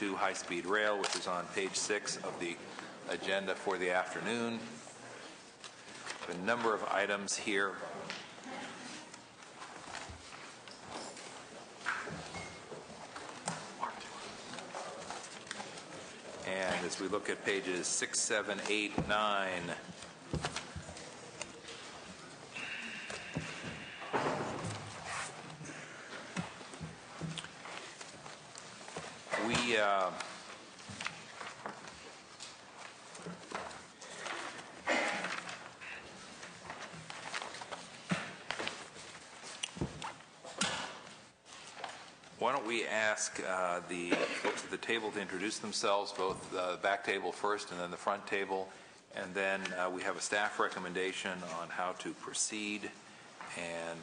to high-speed rail, which is on page 6 of the agenda for the afternoon. A number of items here. And as we look at pages 6, 7, 8, 9, why don't we ask the folks at the table to introduce themselves, both the back table first and then the front table, and then we have a staff recommendation on how to proceed, and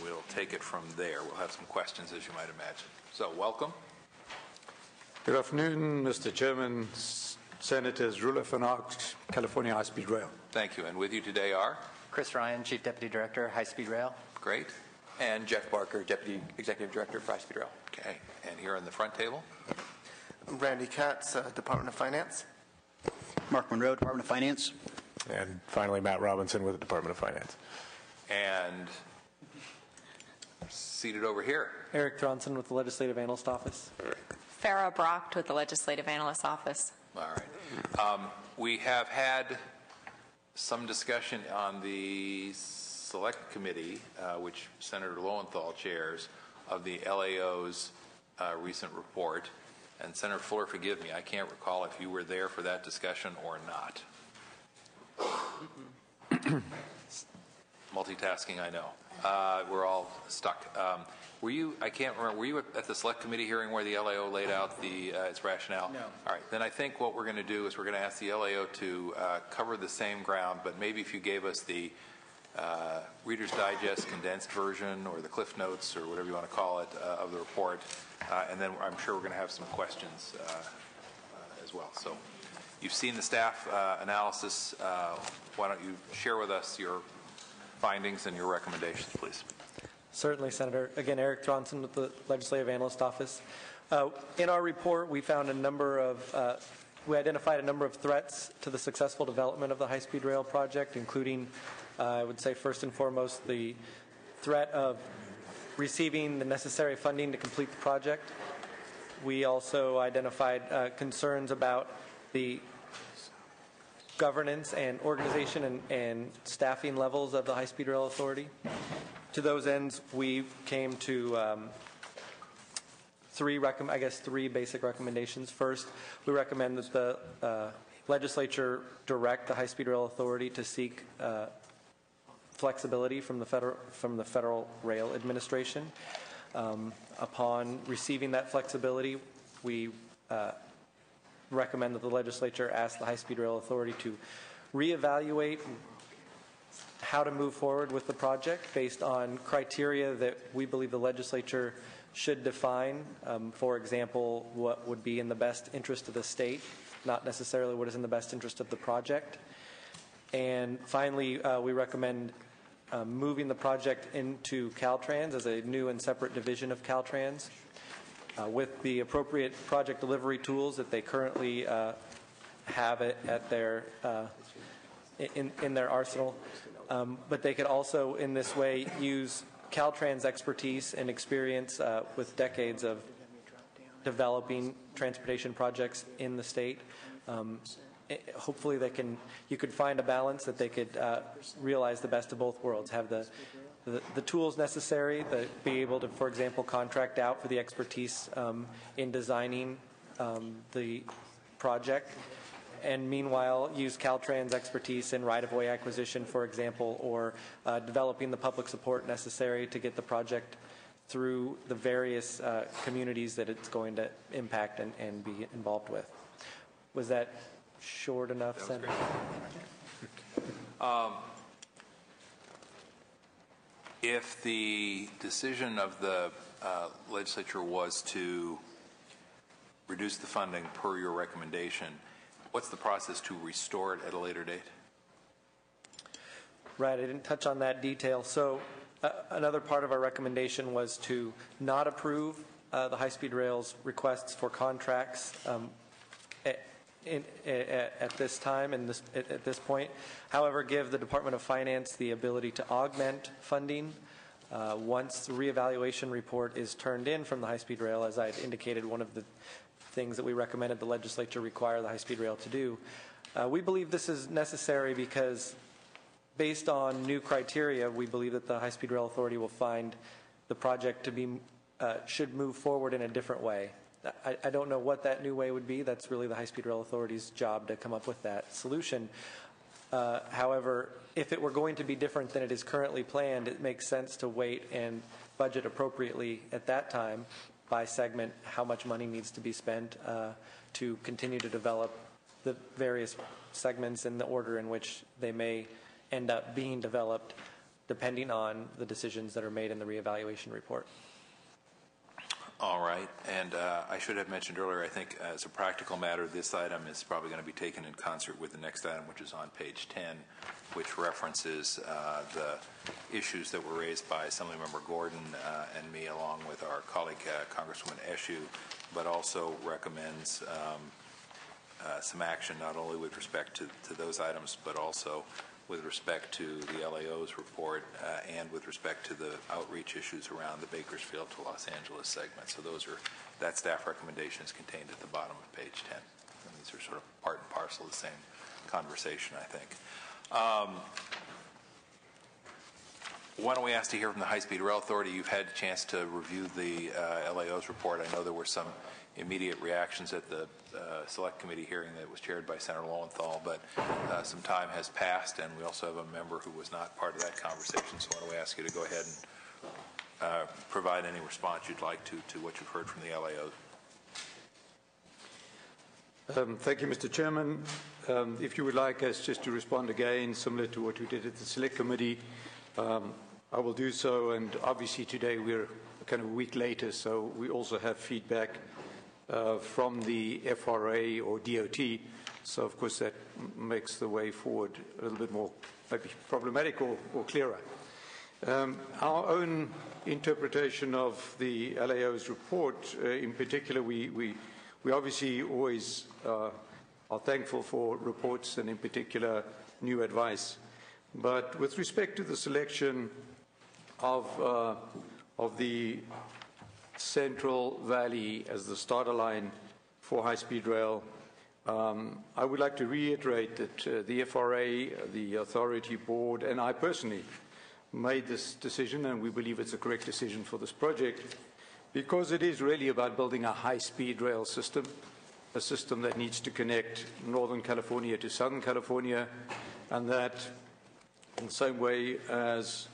we'll take it from there. We'll have some questions, as you might imagine. So, welcome. Good afternoon, Mr. Chairman, Senators Rulef and Ox, California High Speed Rail. Thank you. And with you today are? Chris Ryan, Chief Deputy Director, High Speed Rail. Great. And Jeff Barker, Deputy Executive Director for High Speed Rail. Okay. And here on the front table? Randy Katz, Department of Finance. Mark Monroe, Department of Finance. And finally, Matt Robinson with the Department of Finance. And seated over here, Eric Thronson with the Legislative Analyst Office. Farah Brock with the Legislative Analyst Office. All right. We have had some discussion on the Select Committee, which Senator Lowenthal chairs, of the LAO's recent report. And Senator Fuller, forgive me, I can't recall if you were there for that discussion or not. Multitasking, I know. We're all stuck. Were you, I can't remember, were you at the Select Committee hearing where the LAO laid out its rationale? No. All right, then I think what we're going to do is we're going to ask the LAO to cover the same ground, but maybe if you gave us the Reader's Digest condensed version or the Cliff Notes or whatever you want to call it of the report, and then I'm sure we're going to have some questions as well. So you've seen the staff analysis. Why don't you share with us your findings and your recommendations, please? Certainly, Senator. Again, Eric Thronson with the Legislative Analyst Office. In our report, we found we identified a number of threats to the successful development of the high-speed rail project, including, I would say, first and foremost, the threat of receiving the necessary funding to complete the project. We also identified concerns about the governance and organization and staffing levels of the High-Speed Rail Authority. To those ends, we came to three basic recommendations. First, we recommend that the legislature direct the High-Speed Rail Authority to seek flexibility from the Federal Rail Administration. Upon receiving that flexibility, we recommend that the legislature ask the High-Speed Rail Authority to reevaluate how to move forward with the project based on criteria that we believe the legislature should define. For example, what would be in the best interest of the state, not necessarily what is in the best interest of the project. And finally, we recommend moving the project into Caltrans as a new and separate division of Caltrans with the appropriate project delivery tools that they currently have at their in their arsenal. But they could also, in this way, use Caltrans' expertise and experience with decades of developing transportation projects in the state. Hopefully, you could find a balance that they could realize the best of both worlds. Have the tools necessary, be able to, for example, contract out for the expertise in designing the project, and meanwhile use Caltrans' expertise in right-of-way acquisition, for example, or developing the public support necessary to get the project through the various communities that it's going to impact and be involved with. Was that short enough, Senator? If the decision of the legislature was to reduce the funding per your recommendation, what's the process to restore it at a later date? Right, I didn't touch on that detail. So another part of our recommendation was to not approve the high-speed rail's requests for contracts at this time and at this point. However, give the Department of Finance the ability to augment funding once the reevaluation report is turned in from the high-speed rail. As I had indicated, one of the things that we recommended the legislature require the high-speed rail to do. We believe this is necessary because based on new criteria, we believe that the High-Speed Rail Authority will find the project to be should move forward in a different way. I don't know what that new way would be. That's really the High-Speed Rail Authority's job to come up with that solution. However, if it were going to be different than it is currently planned, it makes sense to wait and budget appropriately at that time by segment how much money needs to be spent to continue to develop the various segments in the order in which they may end up being developed, depending on the decisions that are made in the reevaluation report. All right. And I should have mentioned earlier, I think as a practical matter, this item is probably going to be taken in concert with the next item, which is on page 10, which references the issues that were raised by Assemblymember Gordon and me, along with our colleague, Congresswoman Eshoo, but also recommends some action not only with respect to those items, but also with respect to the LAO's report and with respect to the outreach issues around the Bakersfield to Los Angeles segment. So that staff recommendation is contained at the bottom of page 10. And these are sort of part and parcel of the same conversation, I think. Why don't we ask to hear from the High-Speed Rail Authority? You've had a chance to review the LAO's report. I know there were some immediate reactions at the Select Committee hearing that was chaired by Senator Lowenthal, but some time has passed, and we also have a member who was not part of that conversation, so why don't we ask you to go ahead and provide any response you'd like to what you've heard from the LAO. Thank you, Mr. Chairman. If you would like us just to respond again, similar to what we did at the Select Committee, I will do so, and obviously today we're kind of a week later, so we also have feedback from the FRA or DOT, so of course that makes the way forward a little bit more maybe problematic or clearer. Our own interpretation of the LAO's report, in particular, we obviously always are thankful for reports and in particular new advice. But with respect to the selection of the Central Valley as the starter line for high-speed rail, I would like to reiterate that the FRA, the authority board, and I personally made this decision, and we believe it's a correct decision for this project, because it is really about building a high-speed rail system, a system that needs to connect Northern California to Southern California, and that in the same way as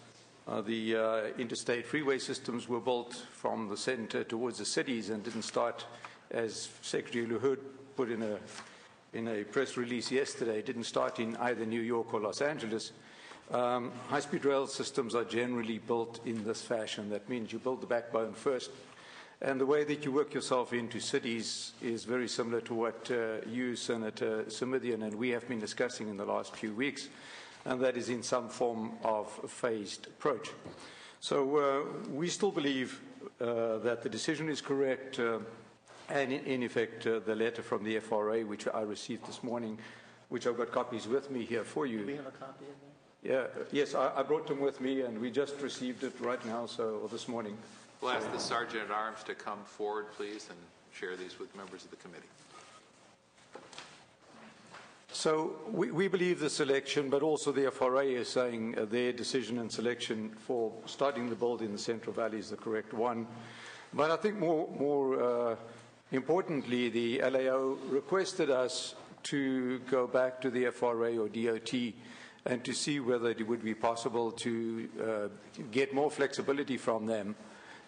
the interstate freeway systems were built from the center towards the cities and didn't start, as Secretary LaHood put in a press release yesterday, didn't start in either New York or Los Angeles. High-speed rail systems are generally built in this fashion. That means you build the backbone first, and the way that you work yourself into cities is very similar to what you, Senator Simitian, and we have been discussing in the last few weeks, and that is in some form of a phased approach. So we still believe that the decision is correct, and in effect, the letter from the FRA, which I received this morning, which I've got copies with me here for you. Do we have a copy of that? Yeah, yes, I brought them with me, and we just received it right now, or this morning. We'll ask the Sergeant at Arms to come forward, please, and share these with members of the committee. So we believe the selection, but also the FRA is saying their decision and selection for starting the build in the Central Valley is the correct one. But I think more importantly, the LAO requested us to go back to the FRA or DOT and to see whether it would be possible to get more flexibility from them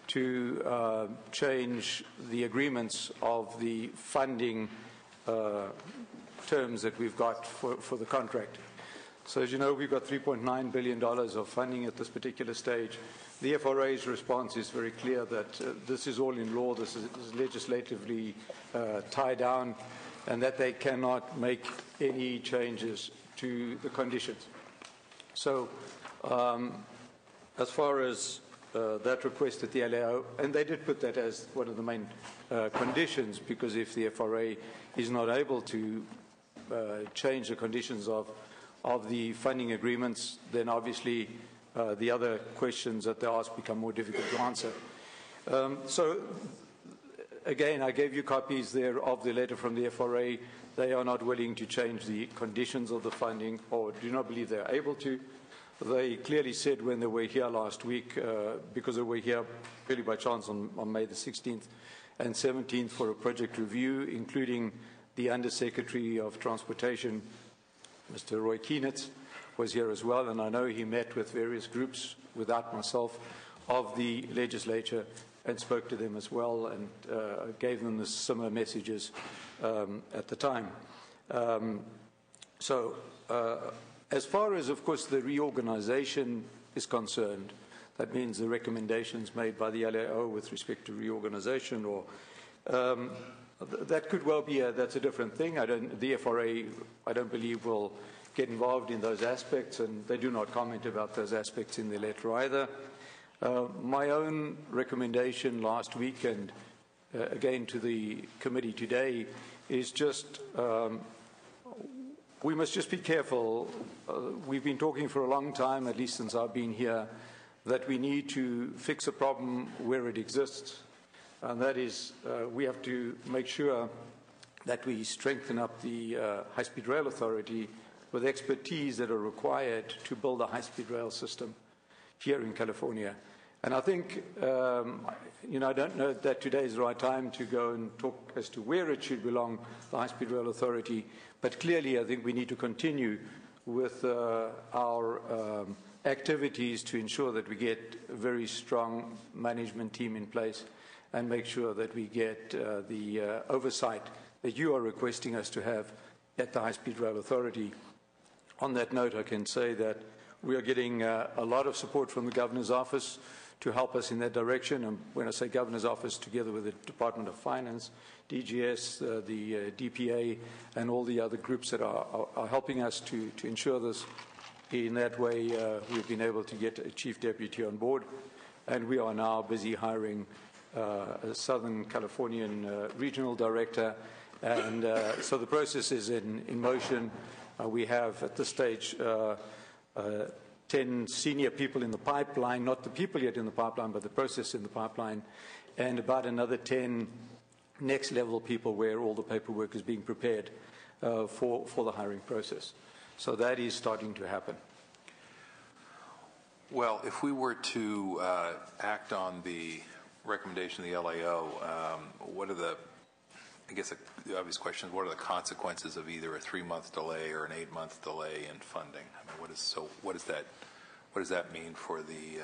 to change the agreements of the funding terms that we've got for the contract. So as you know, we've got $3.9 billion of funding at this particular stage. The FRA's response is very clear that this is all in law, this is legislatively tied down, and that they cannot make any changes to the conditions. So as far as that request at the LAO, and they did put that as one of the main conditions, because if the FRA is not able to change the conditions of the funding agreements, then obviously the other questions that they ask become more difficult to answer. So, again, I gave you copies there of the letter from the FRA. They are not willing to change the conditions of the funding, or do not believe they are able to. They clearly said when they were here last week, because they were here really by chance on May the 16th and 17th for a project review, including the Undersecretary of Transportation, Mr. Roy Keenitz, was here as well, and I know he met with various groups, without myself, of the legislature and spoke to them as well and gave them the similar messages at the time. As far as, of course, the reorganization is concerned, that means the recommendations made by the LAO with respect to reorganization, or that could well be that's a different thing. The FRA, I don't believe, will get involved in those aspects, and they do not comment about those aspects in the letter either. My own recommendation last week, and again to the committee today, is just we must just be careful. We've been talking for a long time, at least since I've been here, that we need to fix a problem where it exists, and that is we have to make sure that we strengthen up the High-Speed Rail Authority with expertise that are required to build a high-speed rail system here in California. And I think, I don't know that today is the right time to go and talk as to where it should belong, the High-Speed Rail Authority, but clearly I think we need to continue with our activities to ensure that we get a very strong management team in place and make sure that we get the oversight that you are requesting us to have at the High-Speed Rail Authority. On that note, I can say that we are getting a lot of support from the Governor's Office to help us in that direction. And when I say Governor's Office, together with the Department of Finance, DGS, the DPA, and all the other groups that are helping us to ensure this. In that way, we've been able to get a Chief Deputy on board, and we are now busy hiring a Southern Californian Regional Director. And so the process is in motion. We have, at this stage, 10 senior people in the pipeline, not the people yet in the pipeline, but the process in the pipeline, and about another 10 next-level people where all the paperwork is being prepared for the hiring process. So that is starting to happen. Well, if we were to act on the recommendation of the LAO, what are the obvious question is, what are the consequences of either a 3-month delay or an 8-month delay in funding? I mean, what does that mean for the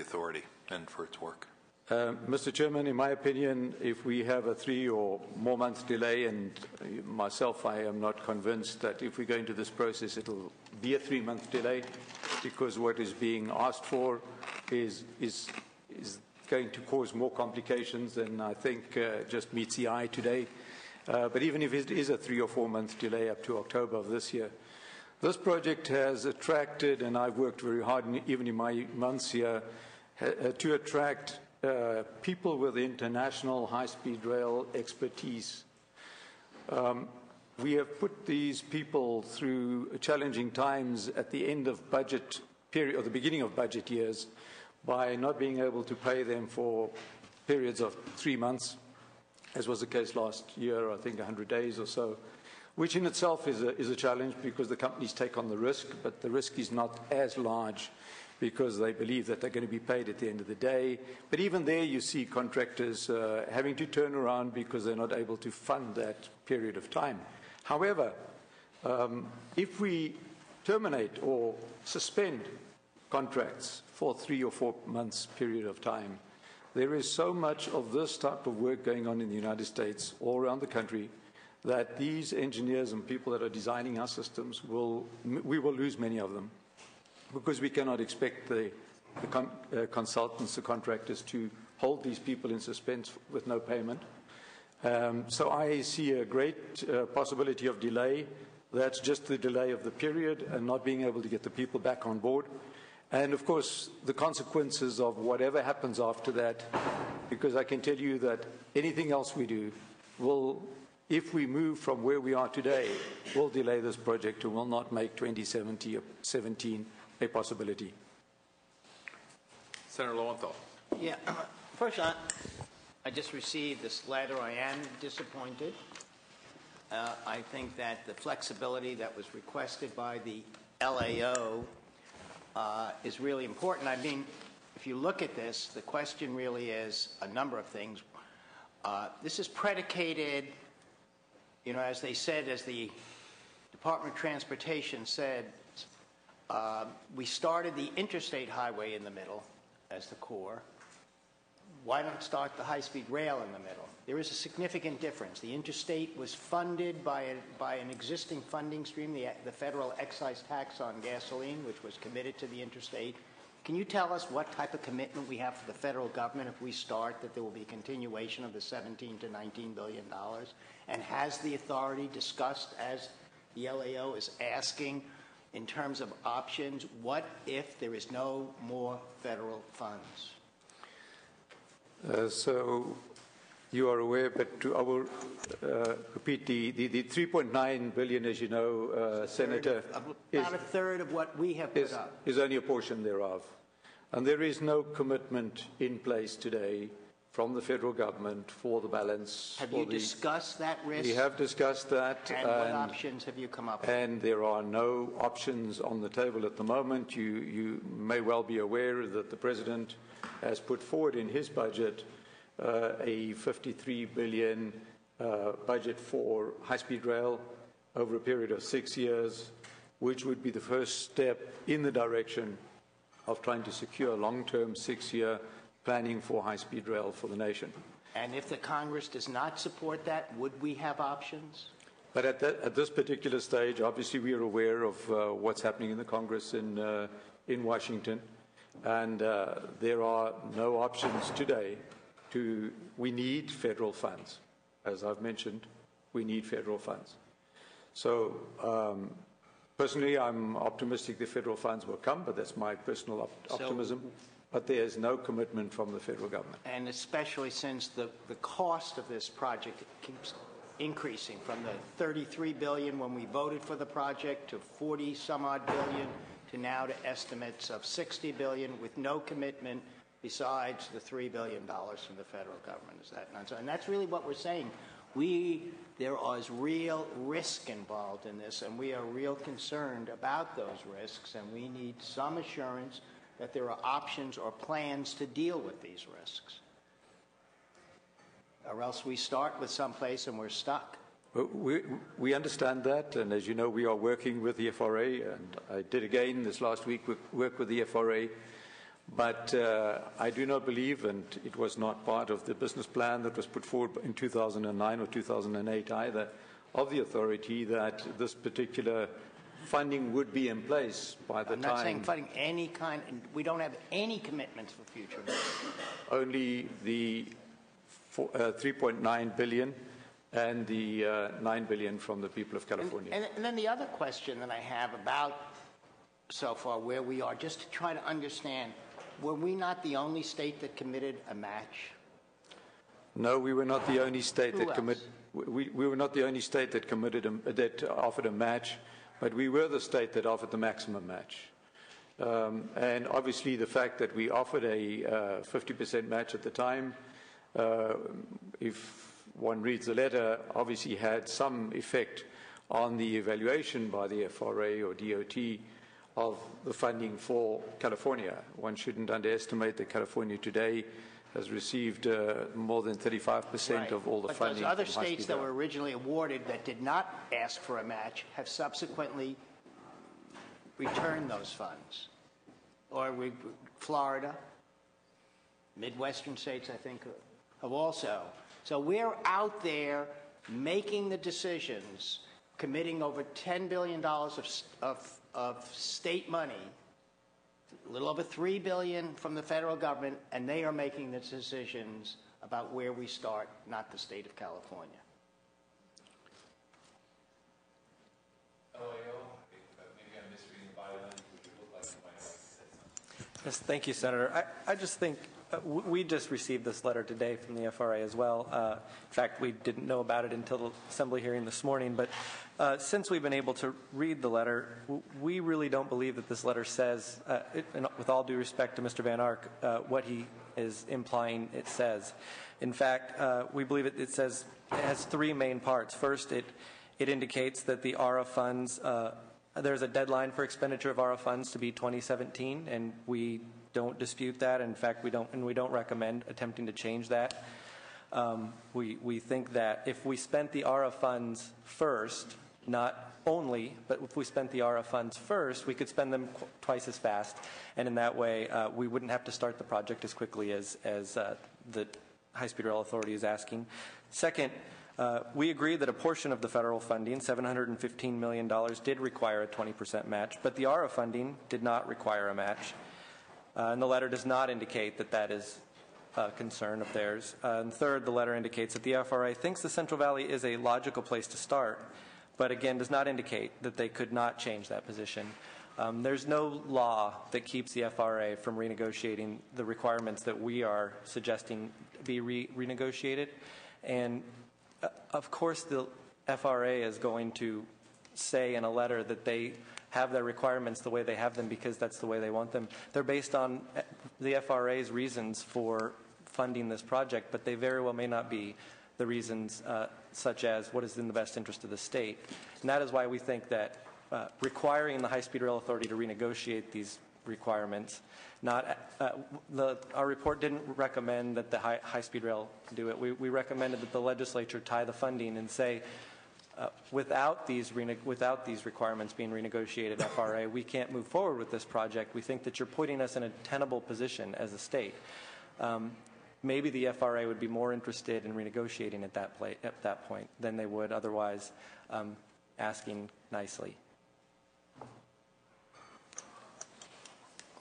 authority and for its work? Mr. Chairman, in my opinion, if we have a 3 or more month delay, and myself, I am not convinced that if we go into this process, it'll be a 3-month delay, because what is being asked for is going to cause more complications than I think just meets the eye today. But even if it is a 3 or 4 month delay up to October of this year, this project has attracted, and I've worked very hard, even in my months here, to attract people with international high-speed rail expertise. We have put these people through challenging times at the end of budget period, or the beginning of budget years, by not being able to pay them for periods of 3 months, as was the case last year, I think 100 days or so, which in itself is a challenge, because the companies take on the risk, but the risk is not as large because they believe that they're going to be paid at the end of the day. But even there you see contractors having to turn around because they're not able to fund that period of time. However, if we terminate or suspend contracts for 3 or 4 months period of time, there is so much of this type of work going on in the United States, all around the country, that these engineers and people that are designing our systems we will lose many of them, because we cannot expect the consultants, the contractors, to hold these people in suspense with no payment. So I see a great possibility of delay. That's just the delay of the period and not being able to get the people back on board. And of course, the consequences of whatever happens after that, because I can tell you that anything else we do will, if we move from where we are today, will delay this project and will not make 2017 a possibility. Senator Lowenthal. Yeah, first, I just received this letter. I am disappointed. I think that the flexibility that was requested by the LAO is really important. I mean, if you look at this, the question really is a number of things. This is predicated, you know, as they said, as the Department of Transportation said, we started the interstate highway in the middle as the core. Why not start the high-speed rail in the middle? There is a significant difference. The interstate was funded by an existing funding stream, the federal excise tax on gasoline, which was committed to the interstate. Can you tell us what type of commitment we have for the federal government if we start that there will be a continuation of the $17 to $19 billion? And has the authority discussed, as the LAO is asking, in terms of options, what if there is no more federal funds? So you are aware, but I will repeat the 3.9 billion, as you know, Senator, about a third of what we have put up. Is only a portion thereof. And there is no commitment in place today from the federal government for the balance. Have you discussed that risk? We have discussed that. And what options have you come up with? And there are no options on the table at the moment. You may well be aware that the President has put forward in his budget a 53 billion budget for high-speed rail over a period of 6 years, which would be the first step in the direction of trying to secure long-term 6-year planning for high-speed rail for the nation. And if the Congress does not support that, would we have options? But at this particular stage, obviously we are aware of what's happening in the Congress in Washington, and there are no options today. We need federal funds. As I've mentioned, we need federal funds. So personally, I'm optimistic the federal funds will come, but that's my personal optimism. But there is no commitment from the federal government. And especially since the cost of this project keeps increasing from the $33 billion when we voted for the project to 40 some odd billion to now to estimates of $60 billion with no commitment besides the $3 billion from the federal government. Is that not so? And that's really what we're saying. There is real risk involved in this, and we are real concerned about those risks, and we need some assurance that there are options or plans to deal with these risks. Or else we start with someplace and we're stuck. We understand that, and as you know, we are working with the FRA, and I did again this last week work with the FRA, but I do not believe, and it was not part of the business plan that was put forward in 2009 or 2008 either, of the authority that this particular funding would be in place by the time. I'm not saying funding any kind. We don't have any commitments for future. Only the 3.9 billion and the 9 billion from the people of California. And then the other question that I have about so far where we are, just to try to understand, were we not the only state that committed a match? No, we were not the only state Who that else? committed. We were not the only state that that offered a match. But we were the state that offered the maximum match. And obviously the fact that we offered a 50% match at the time, if one reads the letter, obviously had some effect on the evaluation by the FRA or DOT of the funding for California. One shouldn't underestimate that California today has received more than 35% of all the funding. But those other states that were originally awarded that did not ask for a match have subsequently returned those funds. Or Florida, Midwestern states, I think, have also. So we're out there making the decisions, committing over $10 billion of state money, a little over $3 billion from the federal government, and they are making the decisions about where we start, not the state of California. LAO, maybe I'm misreading the body language, but you look like you might like to say something. Yes, thank you, Senator. I just think we just received this letter today from the FRA as well. In fact, we didn't know about it until the Assembly hearing this morning. But since we've been able to read the letter, we really don't believe that this letter says, and with all due respect to Mr. Van Ark, what he is implying it says. In fact, we believe it says it has three main parts. First, it indicates that the ARA funds, there's a deadline for expenditure of ARA funds to be 2017, and we don't dispute that. In fact, we don't recommend attempting to change that. We think that if we spent the ARA funds first, not only, but if we spent the ARA funds first, we could spend them twice as fast, and in that way, we wouldn't have to start the project as quickly as the High-Speed Rail Authority is asking. Second, we agree that a portion of the federal funding, $715 million, did require a 20% match, but the ARA funding did not require a match. And the letter does not indicate that that is a concern of theirs. And third, the letter indicates that the FRA thinks the Central Valley is a logical place to start, but again does not indicate that they could not change that position. There's no law that keeps the FRA from renegotiating the requirements that we are suggesting be renegotiated. And of course, the FRA is going to say in a letter that they have their requirements the way they have them because that's the way they want them. They're based on the FRA's reasons for funding this project, but they very well may not be the reasons such as what is in the best interest of the state. And that is why we think that requiring the High-Speed Rail Authority to renegotiate these requirements, our report didn't recommend that the high-speed rail do it. We recommended that the legislature tie the funding and say, without these requirements being renegotiated, FRA, we can't move forward with this project. We think that you're putting us in a tenable position as a state. Maybe the FRA would be more interested in renegotiating at that point than they would otherwise asking nicely.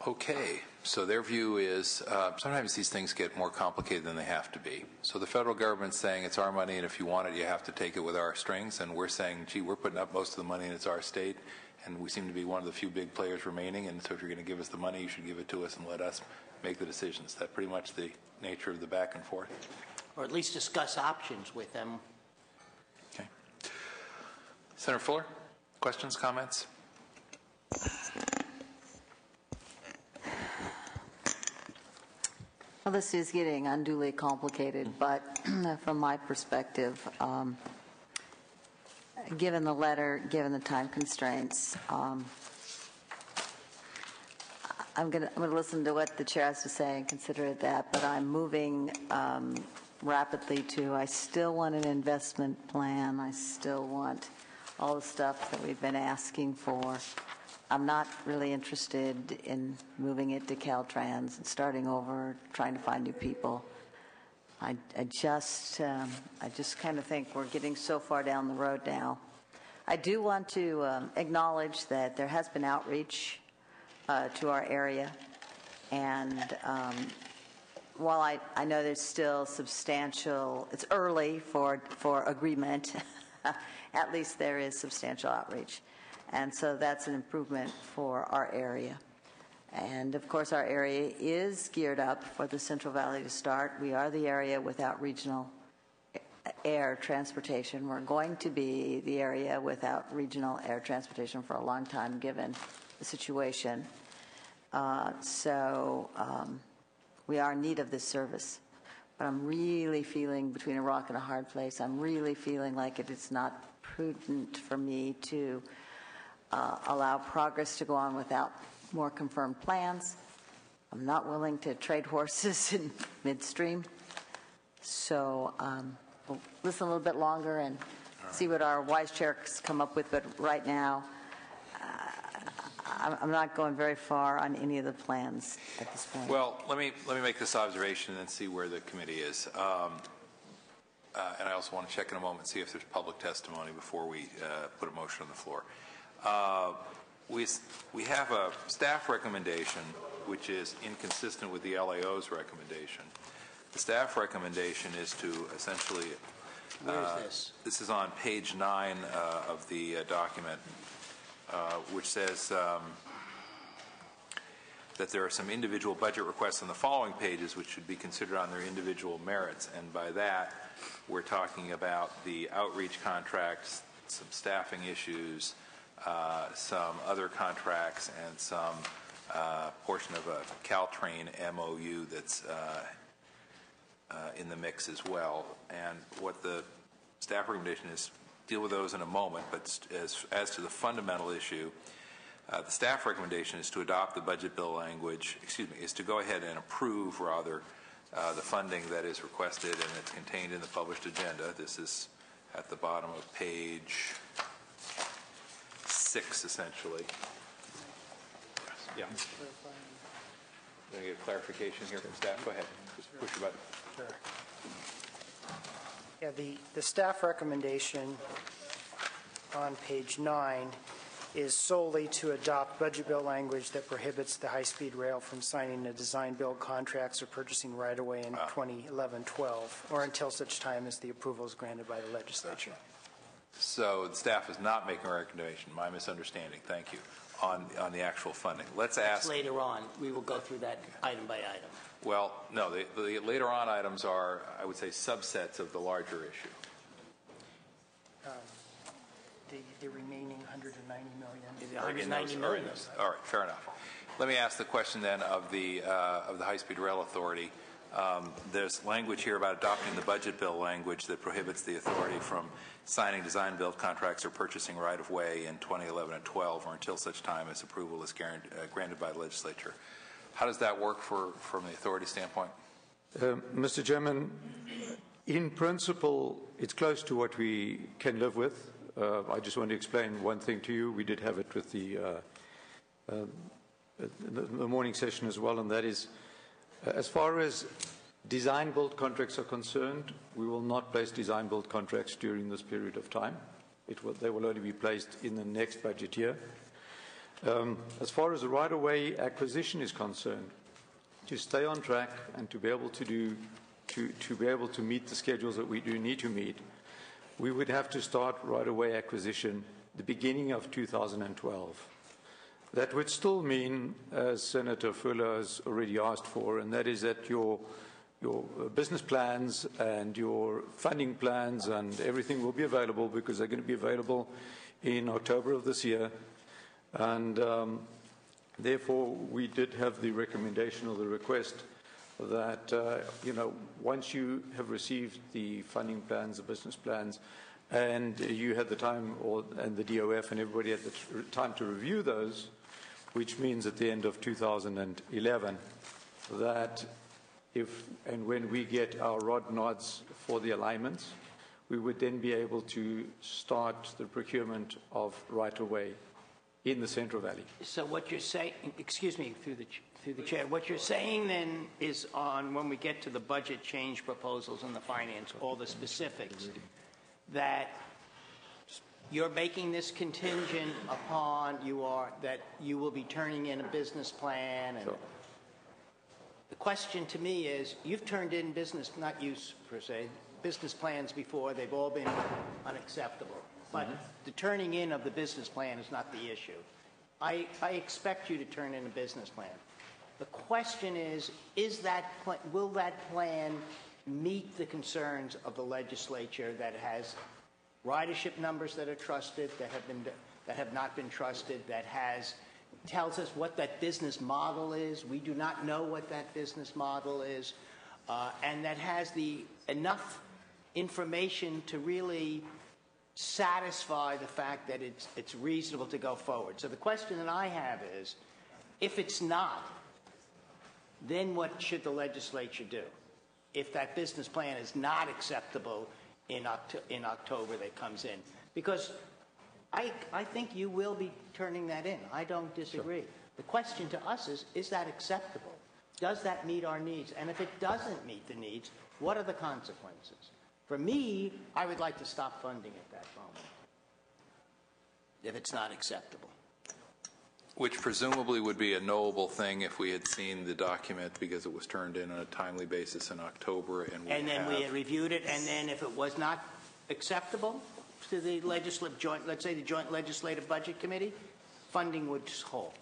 Okay, so their view is sometimes these things get more complicated than they have to be. So the federal government's saying it's our money, and if you want it, you have to take it with our strings. And we're saying, gee, we're putting up most of the money, and it's our state, and we seem to be one of the few big players remaining. And so if you're going to give us the money, you should give it to us and let us make the decisions. That's pretty much the nature of the back and forth. Or at least discuss options with them. Okay. Senator Fuller, questions, comments? Well, this is getting unduly complicated, but from my perspective, given the letter, given the time constraints, I'm going to listen to what the chair has to say and consider that, but I'm moving rapidly to, I still want an investment plan. I still want all the stuff that we've been asking for. I'm not really interested in moving it to Caltrans and starting over, trying to find new people. I just kind of think we're getting so far down the road now. I do want to acknowledge that there has been outreach to our area, and while I know there's still substantial, it's early for agreement, at least there is substantial outreach. And so that's an improvement for our area. And of course, our area is geared up for the Central Valley to start. We are the area without regional air transportation. We're going to be the area without regional air transportation for a long time, given the situation. So we are in need of this service. But I'm really feeling between a rock and a hard place. I'm really feeling like it is not prudent for me to allow progress to go on without more confirmed plans. I'm not willing to trade horses in midstream. So we'll listen a little bit longer and see what our wise chairs come up with. But right now, I'm not going very far on any of the plans at this point. Well, let me make this observation and then see where the committee is. And I also want to check in a moment and see if there's public testimony before we put a motion on the floor. We have a staff recommendation which is inconsistent with the LAO's recommendation. The staff recommendation is to essentially... Where is this? This is on page 9 of the document, which says that there are some individual budget requests on the following pages which should be considered on their individual merits. And by that, we're talking about the outreach contracts, some staffing issues, some other contracts, and some portion of a Caltrain MOU that's in the mix as well. And what the staff recommendation is, deal with those in a moment, but as to the fundamental issue, the staff recommendation is to adopt the budget bill language, is to go ahead and approve, rather, the funding that is requested and it's contained in the published agenda. This is at the bottom of page 6, essentially. Yeah. Can I get a clarification here from staff? Go ahead. Just push your button. Sure. Yeah, the staff recommendation on page 9 is solely to adopt budget bill language that prohibits the high-speed rail from signing the design-build contracts or purchasing right-of-way in 2011-12, or until such time as the approval is granted by the legislature. So the staff is not making a recommendation. My misunderstanding. Thank you. On the actual funding. Let's ask. Later on, we will go through that item by item. Well, no, the later on items are, I would say, subsets of the larger issue. The remaining 190 million. The 190 million. All right, fair enough. Let me ask the question then of the High-Speed Rail Authority. There's language here about adopting the budget bill language that prohibits the authority from signing design-build contracts or purchasing right-of-way in 2011 and 12, or until such time as approval is granted by the legislature. How does that work from the authority standpoint? Mr. Chairman, in principle, it's close to what we can live with. I just want to explain one thing to you. We did have it with the morning session as well, and that is, as far as design-build contracts are concerned, we will not place design-build contracts during this period of time. They will only be placed in the next budget year. As far as the right-of-way acquisition is concerned, to stay on track and to be able to meet the schedules that we do need to meet, we would have to start right-of-way acquisition the beginning of 2012. That would still mean, as Senator Fuller has already asked for, and that is that your business plans and your funding plans and everything will be available, because they're going to be available in October of this year. And therefore, we did have the recommendation or the request that, once you have received the funding plans, the business plans, and you had the time, and the DOF and everybody had the time to review those, which means at the end of 2011, that if and when we get our rod nods for the alignments, we would then be able to start the procurement of right-of-way in the Central Valley. So what you're saying, excuse me, through the chair, what you're saying then is, on when we get to the budget change proposals and the finance, all the specifics, that you're making this contingent upon that you will be turning in a business plan. And sure. The question to me is, you've turned in business, not you per se, business plans before. They've all been unacceptable. But the turning in of the business plan is not the issue. I expect you to turn in a business plan. The question is will that plan meet the concerns of the legislature, that has ridership numbers that are trusted, that have not been trusted, that tells us what that business model is? We do not know what that business model is, and that has enough information to really satisfy the fact that it's reasonable to go forward. So the question that I have is, if it's not, then what should the legislature do? If that business plan is not acceptable in October that comes in? Because I think you will be turning that in. I don't disagree. Sure. The question to us is that acceptable? Does that meet our needs? And if it doesn't meet the needs, what are the consequences? For me, I would like to stop funding at that moment, if it's not acceptable. Which presumably would be a knowable thing if we had seen the document, because it was turned in on a timely basis in October. And then we had reviewed it, and then if it was not acceptable to the let's say the Joint Legislative Budget Committee, funding would halt.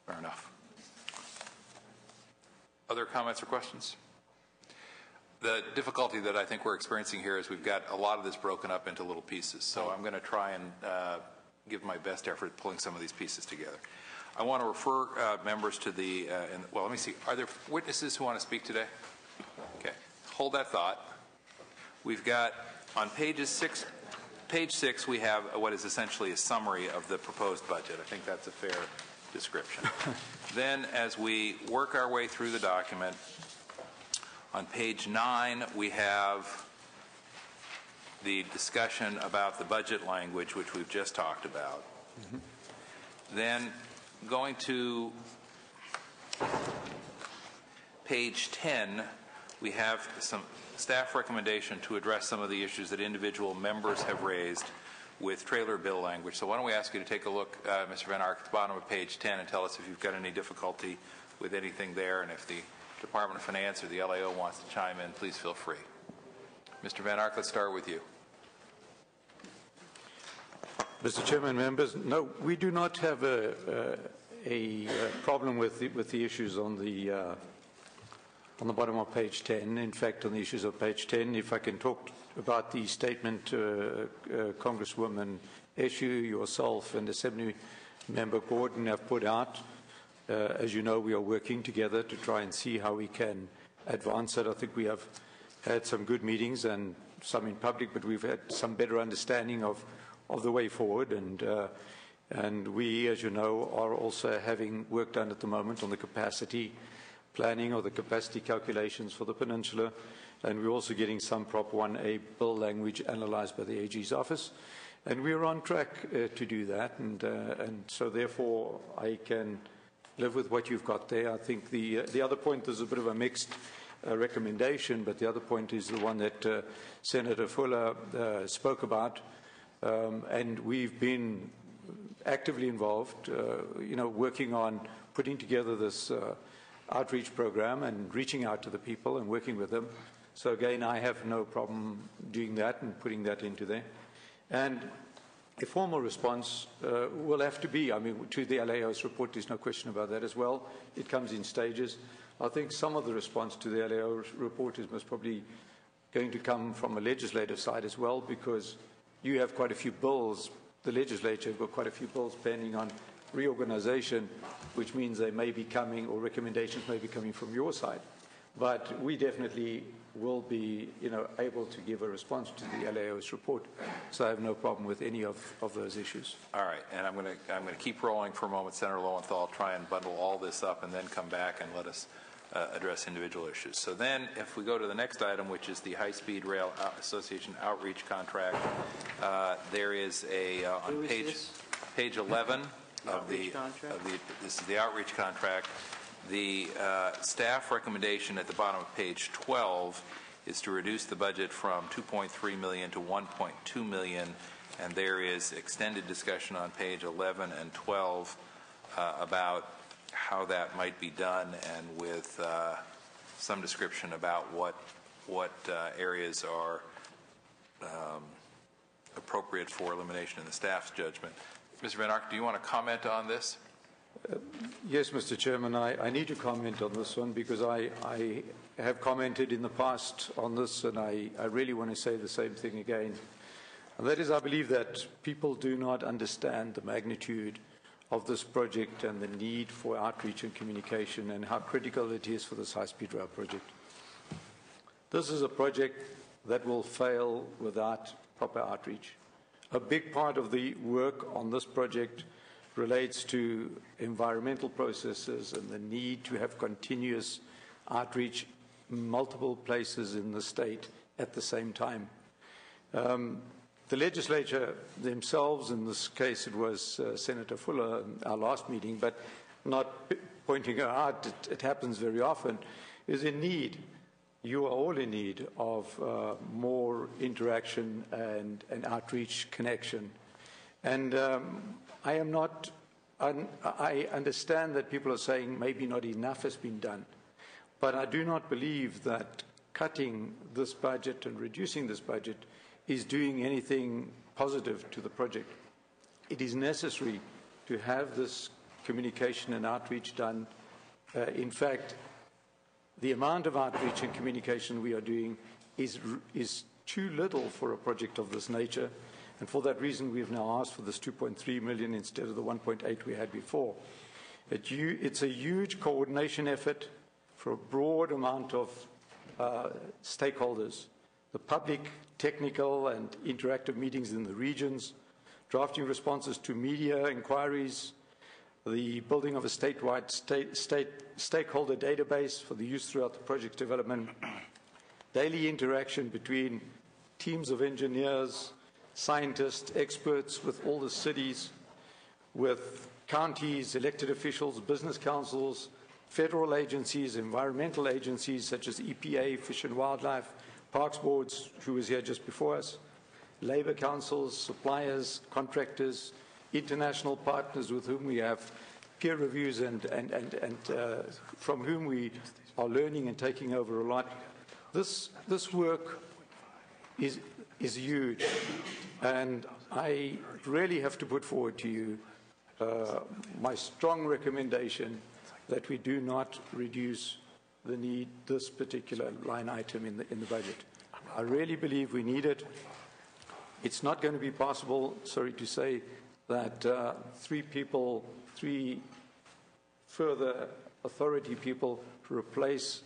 Fair enough. Other comments or questions? The difficulty that I think we're experiencing here is we've got a lot of this broken up into little pieces. So I'm going to try and give my best effort at pulling some of these pieces together. I want to refer members to the, well, let me see. Are there witnesses who want to speak today? Okay. Hold that thought. We've got on page 6, we have what is essentially a summary of the proposed budget. I think that's a fair description. Then as we work our way through the document, on page 9, we have the discussion about the budget language, which we've just talked about. Then going to page 10, we have some staff recommendation to address some of the issues that individual members have raised with trailer bill language. So why don't we ask you to take a look, Mr. Van Ark, at the bottom of page 10 and tell us if you've got any difficulty with anything there, and if the Department of Finance or the LAO wants to chime in, please feel free. Mr. Van Ark, let's start with you. Mr. Chairman, members, no, we do not have a problem with the issues on the bottom of page 10. In fact, on the issues of page 10, if I can talk about the statement Congresswoman Issue, yourself, and Assembly Member Gordon have put out. As you know, we are working together to try and see how we can advance it. I think we have had some good meetings, and some in public, but we've had some better understanding of the way forward. And we, as you know, are also having work done at the moment on the capacity planning or the capacity calculations for the peninsula. And we're also getting some Prop 1A bill language analyzed by the AG's office. And we're on track to do that. And so therefore, I can live with what you've got there. I think the other point, there's a bit of a mixed recommendation, but the other point is the one that Senator Fuller spoke about. And we've been actively involved, working on putting together this outreach program and reaching out to the people and working with them. So again, I have no problem doing that and putting that into there. And a formal response will have to be, to the LAO's report, there's no question about that as well. It comes in stages. I think some of the response to the LAO's report is most probably going to come from a legislative side as well, because you have quite a few bills. The legislature have got quite a few bills pending on reorganization, which means they may be coming, or recommendations may be coming from your side. But we definitely will be, able to give a response to the LAO's report. So I have no problem with any of those issues. All right, and I'm going to keep rolling for a moment, Senator Lowenthal. I'll try and bundle all this up and then come back and let us address individual issues. So then, if we go to the next item, which is the High-Speed Rail Association outreach contract, there is a on page 11 of the this is the outreach contract. The staff recommendation at the bottom of page 12 is to reduce the budget from $2.3 million to $1.2 million, and there is extended discussion on page 11 and 12 about how that might be done, and with some description about what areas are appropriate for elimination in the staff's judgment. Mr. Van Ark, do you want to comment on this? Yes, Mr. Chairman, I need to comment on this one because I have commented in the past on this, and I really want to say the same thing again. And that is, I believe that people do not understand the magnitude of this project and the need for outreach and communication and how critical it is for this high-speed rail project. This is a project that will fail without proper outreach. A big part of the work on this project relates to environmental processes and the need to have continuous outreach in multiple places in the state at the same time. The legislature themselves, in this case it was Senator Fuller in our last meeting, but not pointing her out, it happens very often, is in need. You are all in need of more interaction and outreach connection. And I understand that people are saying maybe not enough has been done, but I do not believe that cutting this budget and reducing this budget is doing anything positive to the project. It is necessary to have this communication and outreach done. In fact, the amount of outreach and communication we are doing is too little for a project of this nature, and for that reason we've now asked for this 2.3 million instead of the 1.8 we had before. It's a huge coordination effort for a broad amount of stakeholders, the public, technical and interactive meetings in the regions, drafting responses to media inquiries, the building of a statewide stakeholder database for the use throughout the project development, daily interaction between teams of engineers, scientists, experts with all the cities, with counties, elected officials, business councils, federal agencies, environmental agencies such as EPA, Fish and Wildlife, Parks Boards, who was here just before us, labor councils, suppliers, contractors, international partners with whom we have peer reviews and from whom we are learning and taking over a lot. This work is huge, and I really have to put forward to you my strong recommendation that we do not reduce the need this particular line item in the budget. I really believe we need it. It's not going to be possible, sorry to say, that three further authority people to replace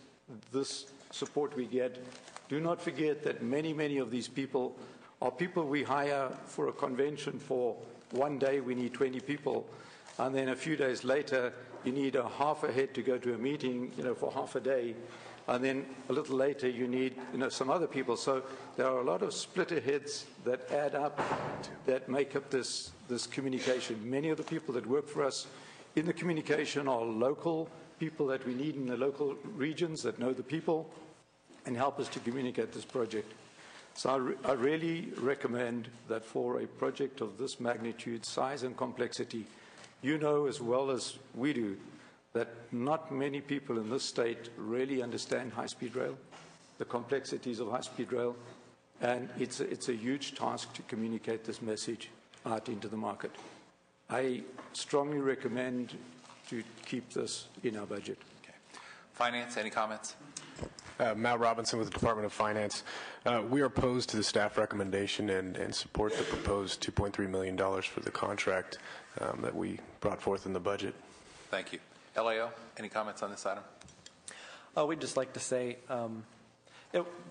this support we get. Do not forget that many of these people are people we hire for a convention for one day. We need 20 people, and then a few days later you need a half a head to go to a meeting, for half a day, and then a little later you need, some other people. So there are a lot of splitter heads that add up, that make up this communication. Many of the people that work for us in the communication are local people that we need in the local regions that know the people and help us to communicate this project. So I really recommend that for a project of this magnitude, size and complexity, you know as well as we do that not many people in this state really understand high-speed rail, the complexities of high-speed rail, and it's a huge task to communicate this message out into the market. I strongly recommend to keep this in our budget. Okay. Finance, any comments? Matt Robinson with the Department of Finance. We are opposed to the staff recommendation and support the proposed $2.3 million for the contract that we brought forth in the budget. Thank you. LAO, any comments on this item? We'd just like to say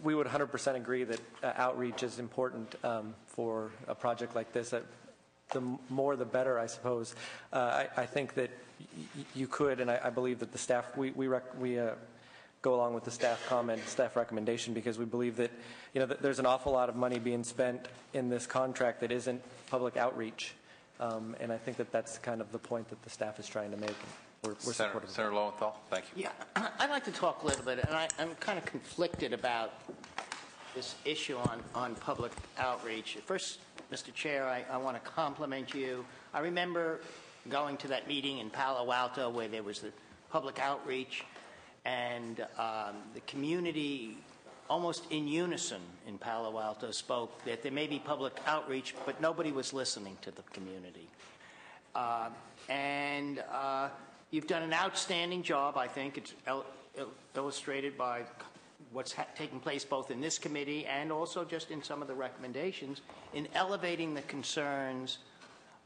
we would 100% agree that outreach is important for a project like this. The more the better, I suppose. I think that you could, and I believe that the staff, we go along with the staff comment, staff recommendation, because we believe that that there's an awful lot of money being spent in this contract that isn't public outreach, and I think that that's kind of the point that the staff is trying to make. We're supportive. Senator Lowenthal, thank you. Yeah, I'd like to talk a little bit, and I'm kind of conflicted about this issue on public outreach. First, Mr. Chair, I want to compliment you. I remember going to that meeting in Palo Alto where there was the public outreach, and the community, almost in unison in Palo Alto, spoke that there may be public outreach, but nobody was listening to the community. You've done an outstanding job, I think. It's illustrated by what's taking place both in this committee and also just in some of the recommendations in elevating the concerns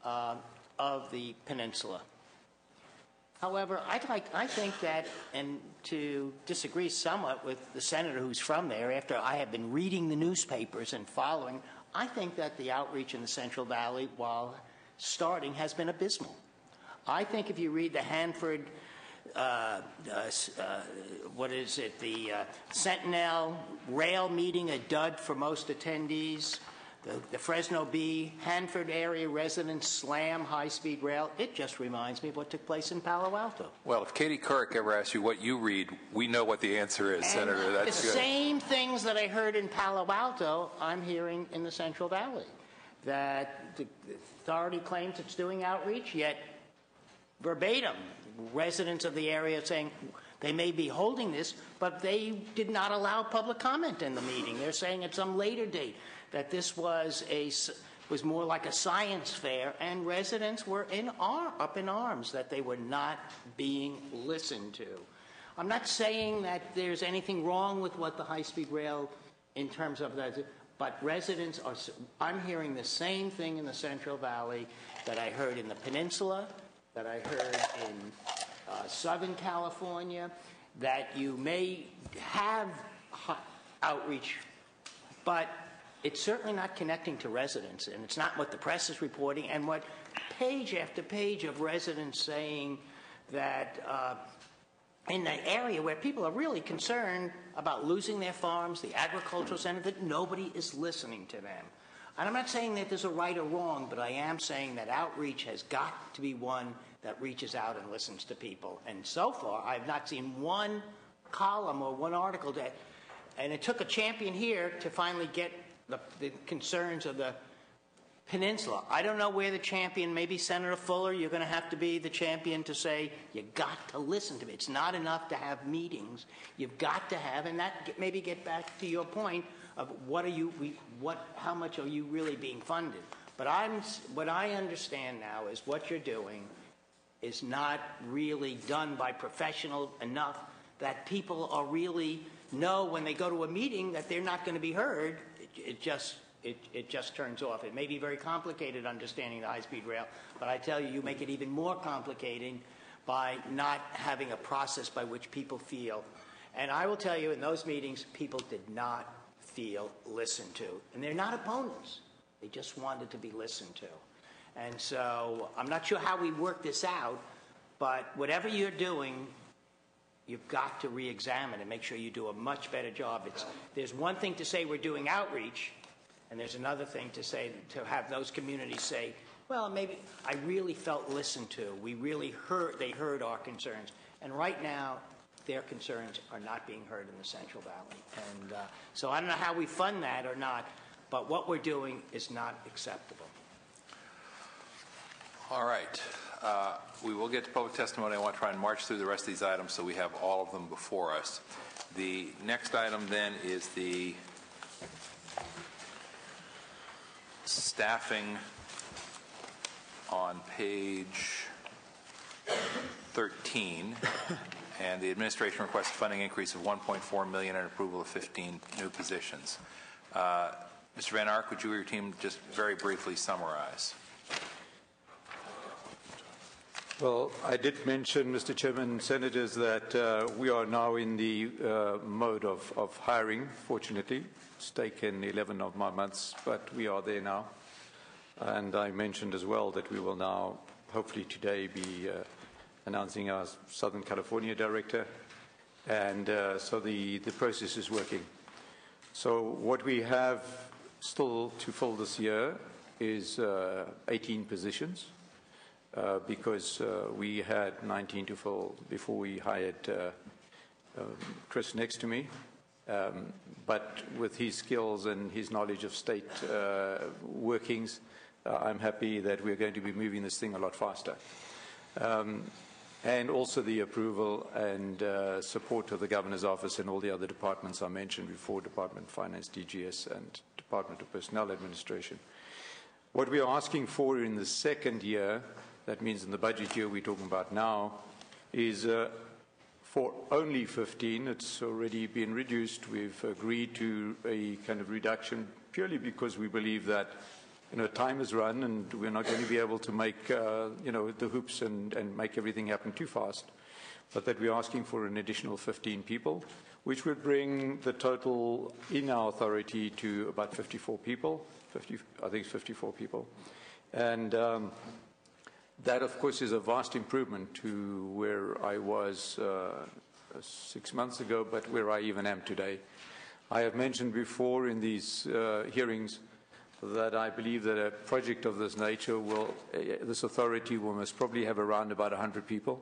of the peninsula. However, I think that, and to disagree somewhat with the senator who's from there, after I have been reading the newspapers and following, I think that the outreach in the Central Valley, while starting, has been abysmal. I think if you read the Hanford, the Sentinel rail meeting, a dud for most attendees, the Fresno Bee, Hanford area residents slam high-speed rail, it just reminds me of what took place in Palo Alto. Well, if Katie Couric ever asks you what you read, we know what the answer is, and Senator. That's the good. Same things that I heard in Palo Alto, I'm hearing in the Central Valley. That the authority claims it's doing outreach, yet verbatim, residents of the area saying they may be holding this, but they did not allow public comment in the meeting. They're saying at some later date that this was was more like a science fair, and residents were up in arms that they were not being listened to. I'm not saying that there's anything wrong with what the high-speed rail in terms of that, but residents are, I'm hearing the same thing in the Central Valley that I heard in the Peninsula, that I heard in Southern California, that you may have outreach, but it's certainly not connecting to residents, and it's not what the press is reporting, and what page after page of residents saying that in the area where people are really concerned about losing their farms, the agricultural center, that nobody is listening to them. And I'm not saying that there's a right or wrong, but I am saying that outreach has got to be one that reaches out and listens to people. And so far, I've not seen one column or one article that, and it took a champion here to finally get the concerns of the Peninsula. I don't know where the champion, maybe Senator Fuller, you're going to have to be the champion to say, you got to listen to me. It's not enough to have meetings. You've got to have, and that maybe get back to your point of how much are you really being funded? But what I understand now is what you're doing is not really done by professional enough that people are really know when they go to a meeting that they're not going to be heard. It just turns off. It may be very complicated understanding the high-speed rail, but I tell you, you make it even more complicated by not having a process by which people feel. And I will tell you, in those meetings, people did not feel listened to. And they're not opponents. They just wanted to be listened to. And so I'm not sure how we work this out, but whatever you're doing, you've got to re-examine and make sure you do a much better job. There's one thing to say we're doing outreach, and there's another thing to say, to have those communities say, well, maybe I really felt listened to. They heard our concerns. And right now, their concerns are not being heard in the Central Valley. And so I don't know how we fund that or not, but what we're doing is not acceptable. All right. We will get to public testimony. I want to try and march through the rest of these items so we have all of them before us. The next item then is the staffing on page 13, and the administration requests a funding increase of $1.4 million and approval of 15 new positions. Mr. Van Ark, would you or your team just very briefly summarize? Well, I did mention, Mr. Chairman, Senators, that we are now in the mode of hiring, fortunately. It's taken 11 of my months, but we are there now. And I mentioned as well that we will now, hopefully today, be announcing our Southern California director. And so the process is working. So what we have still to fill this year is 18 positions. Because we had 19 to fill before we hired Chris next to me. But with his skills and his knowledge of state workings, I'm happy that we're going to be moving this thing a lot faster. And also the approval and support of the Governor's Office and all the other departments I mentioned before, Department of Finance, DGS, and Department of Personnel Administration. What we are asking for in the second year, that means in the budget year we're talking about now, is for only 15. It's already been reduced. We've agreed to a kind of reduction purely because we believe that, time is run and we're not going to be able to make, the hoops and make everything happen too fast. But that we're asking for an additional 15 people, which would bring the total in our authority to about 54 people. I think it's 54 people. And that, of course, is a vast improvement to where I was 6 months ago, but where I even am today. I have mentioned before in these hearings that I believe that a project of this nature this authority will most probably have around about 100 people.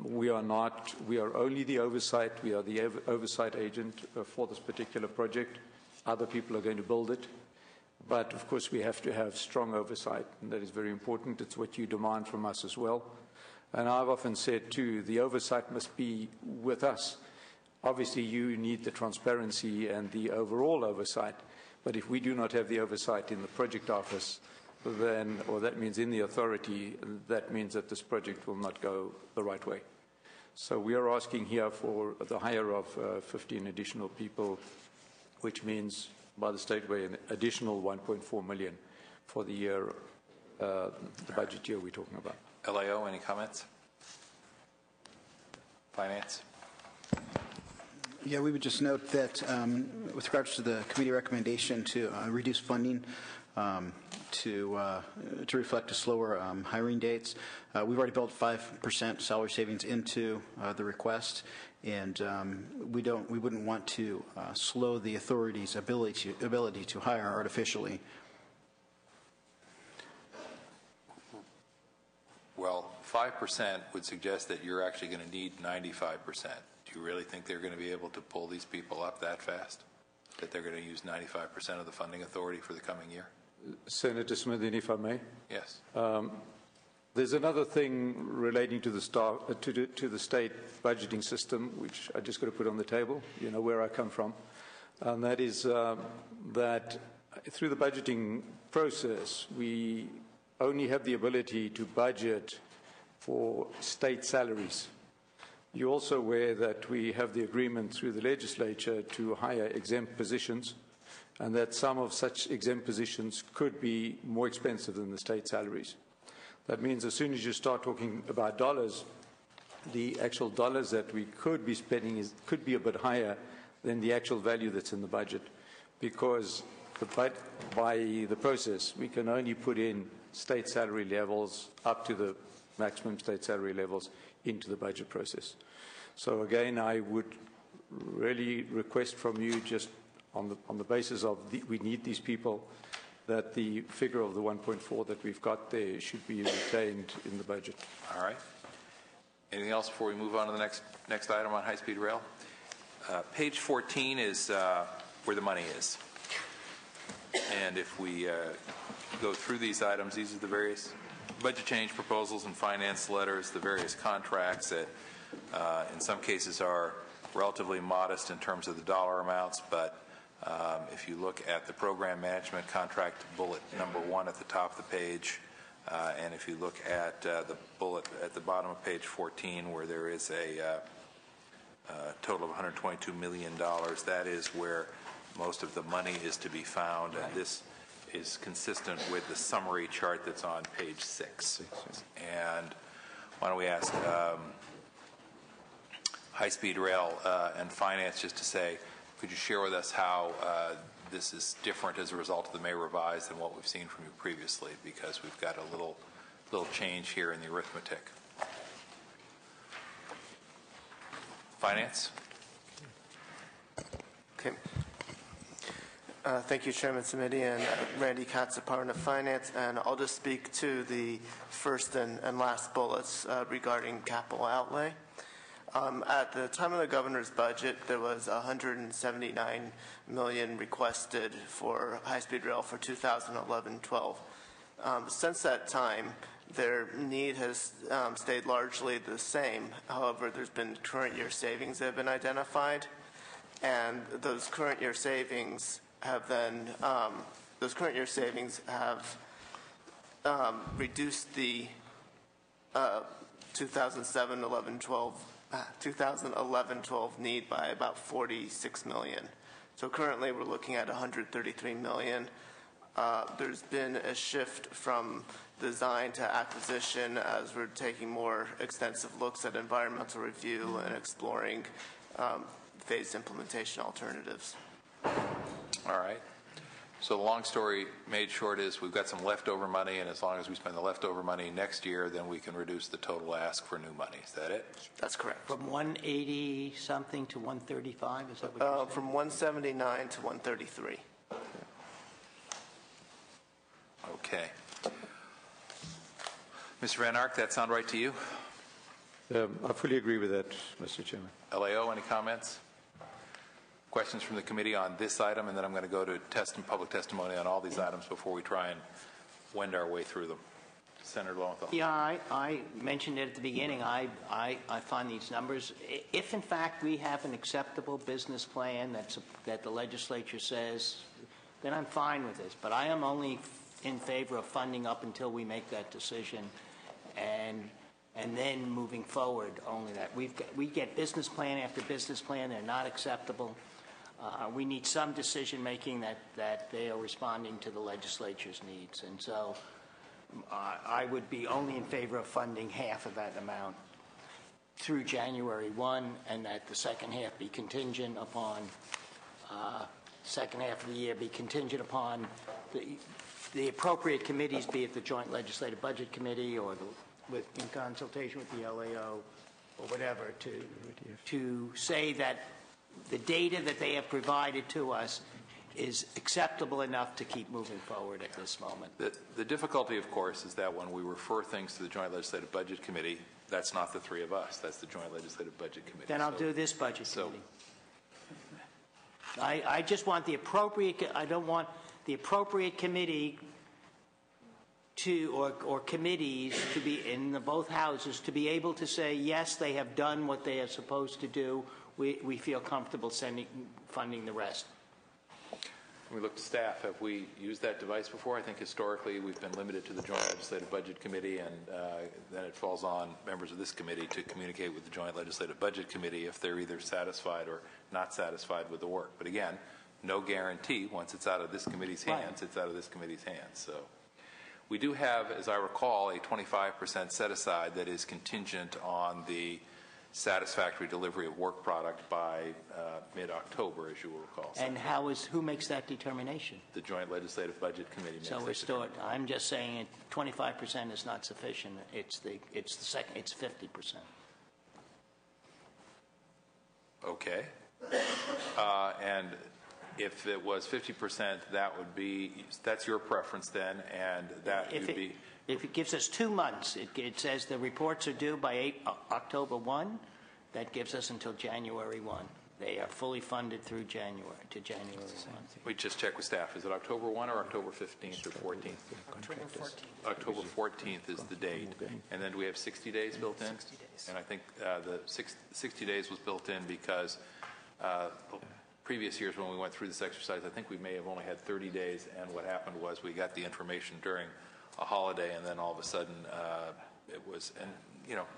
We are only the oversight. We are the oversight agent for this particular project. Other people are going to build it. But, of course, we have to have strong oversight, and that is very important. It's what you demand from us as well. And I've often said, too, the oversight must be with us. Obviously, you need the transparency and the overall oversight, But if we do not have the oversight in the project office, then, or that means in the authority, that means that this project will not go the right way. So we are asking here for the hire of 15 additional people, which means by the state way an additional 1.4 million for the year, the budget year we're talking about. LAO, any comments? Finance? Yeah, we would just note that with regards to the committee recommendation to reduce funding to reflect a slower hiring dates, we've already built 5% salary savings into the request, and we wouldn't want to slow the authority's ability to hire artificially. Well, 5% would suggest that you're actually going to need 95%. Do you really think they're going to be able to pull these people up that fast? That they're going to use 95% of the funding authority for the coming year? Senator Smithian, if I may. Yes. There's another thing relating to the state budgeting system, which I just got to put on the table. You know where I come from, and that is that through the budgeting process, we only have the ability to budget for state salaries. You're also aware that we have the agreement through the legislature to hire exempt positions, and that some of such exempt positions could be more expensive than the state salaries. That means as soon as you start talking about dollars, the actual dollars that we could be spending could be a bit higher than the actual value that's in the budget, because by the process, we can only put in state salary levels up to the maximum state salary levels into the budget process. So again, I would really request from you, just on the basis of we need these people, that the figure of the 1.4 that we've got there should be retained in the budget. All right. Anything else before we move on to the next item on high-speed rail? Page 14 is where the money is. And if we go through these items, these are the various budget change proposals and finance letters, the various contracts that in some cases are relatively modest in terms of the dollar amounts, but if you look at the program management contract bullet number 1 at the top of the page, and if you look at the bullet at the bottom of page 14 where there is a total of $122 million, that is where most of the money is to be found, and this is consistent with the summary chart that's on page 6. And why don't we ask high-speed rail and finance just to say, could you share with us how this is different as a result of the May revise than what we've seen from you previously, because we've got a little change here in the arithmetic. Finance? Okay. Thank you, Chairman Simitian. Randy Katz, Department of Finance, and I'll just speak to the first and last bullets regarding capital outlay. At the time of the governor's budget, there was $179 million requested for high-speed rail for 2011-12. Since that time, their need has stayed largely the same. However, there's been current year savings that have been identified, and those current year savings have then reduced the 2011-12 need by about $46 million. So currently we're looking at $133 million. There's been a shift from design to acquisition as we're taking more extensive looks at environmental review and exploring phased implementation alternatives. All right. So the long story made short is we've got some leftover money, and as long as we spend the leftover money next year, then we can reduce the total ask for new money. Is that it? That's correct. From 180 something to 135, is that what you're saying? From 179 to 133. Okay. Mr. Van Ark, that sound right to you? I fully agree with that, Mr. Chairman. LAO, any comments? Questions from the committee on this item, and then I'm going to go to public testimony on all these items before we try and wend our way through them. Senator Lowenthal. Yeah, I mentioned it at the beginning. I find these numbers, if in fact we have an acceptable business plan that the legislature says then I'm fine with this. But I am only in favor of funding up until we make that decision, and then moving forward only that. We get business plan after business plan. They're not acceptable. We need some decision making that they are responding to the legislature's needs. And so I would be only in favor of funding half of that amount through January 1, and that the second half be contingent upon, second half of the year be contingent upon the appropriate committees, be it the Joint Legislative Budget Committee or in consultation with the LAO or whatever, to say that the data that they have provided to us is acceptable enough to keep moving forward at this moment. The difficulty, of course, is that when we refer things to the Joint Legislative Budget Committee, that's not the three of us. That's the Joint Legislative Budget Committee. Then I'll do this budget committee. I just want the appropriate, I don't want the appropriate committee to, or committees to be in both houses to be able to say, yes, they have done what they are supposed to do. We feel comfortable funding the rest. When we look to staff, have we used that device before? I think historically we've been limited to the Joint Legislative Budget Committee, and then it falls on members of this committee to communicate with the Joint Legislative Budget Committee if they're either satisfied or not satisfied with the work. But again, no guarantee. Once it's out of this committee's hands, it's out of this committee's hands. So we do have, as I recall, a 25% set aside that is contingent on the satisfactory delivery of work product by mid-October, as you will recall. And who makes that determination? The Joint Legislative Budget Committee makes that determination. I'm just saying 25% is not sufficient. It's 50%. Okay. And if it was 50%, that's your preference then, and that would be. If it gives us 2 months, it says the reports are due by October 1. That gives us until January 1. They are fully funded through January 1. We just check with staff. Is it October 1 or October 15th or 14th? October 14th. October 14th is the date. And then do we have 60 days built in? 60 days. And I think the 60 days was built in because previous years when we went through this exercise, I think we may have only had 30 days, and what happened was we got the information during a holiday, and then all of a sudden it was, and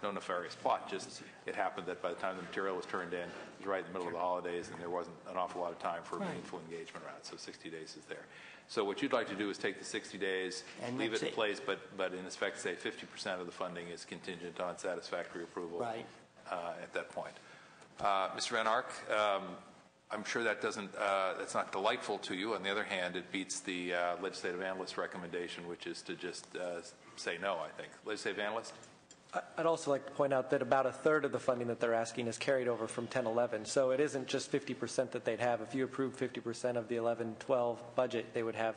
no nefarious plot, just it happened that by the time the material was turned in, it was right in the middle of the holidays, and there wasn't an awful lot of time for a meaningful engagement around it, so 60 days is there. So what you'd like to do is take the 60 days, and leave it in place, but in effect say 50% of the funding is contingent on satisfactory approval at that point. Mr. Van Ark, I'm sure that's not delightful to you. On the other hand, it beats the legislative analyst recommendation, which is to just say no, I think. Legislative analyst? I'd also like to point out that about a third of the funding that they're asking is carried over from 10-11. So it isn't just 50% that they'd have. If you approve 50% of the 11-12 budget, they would have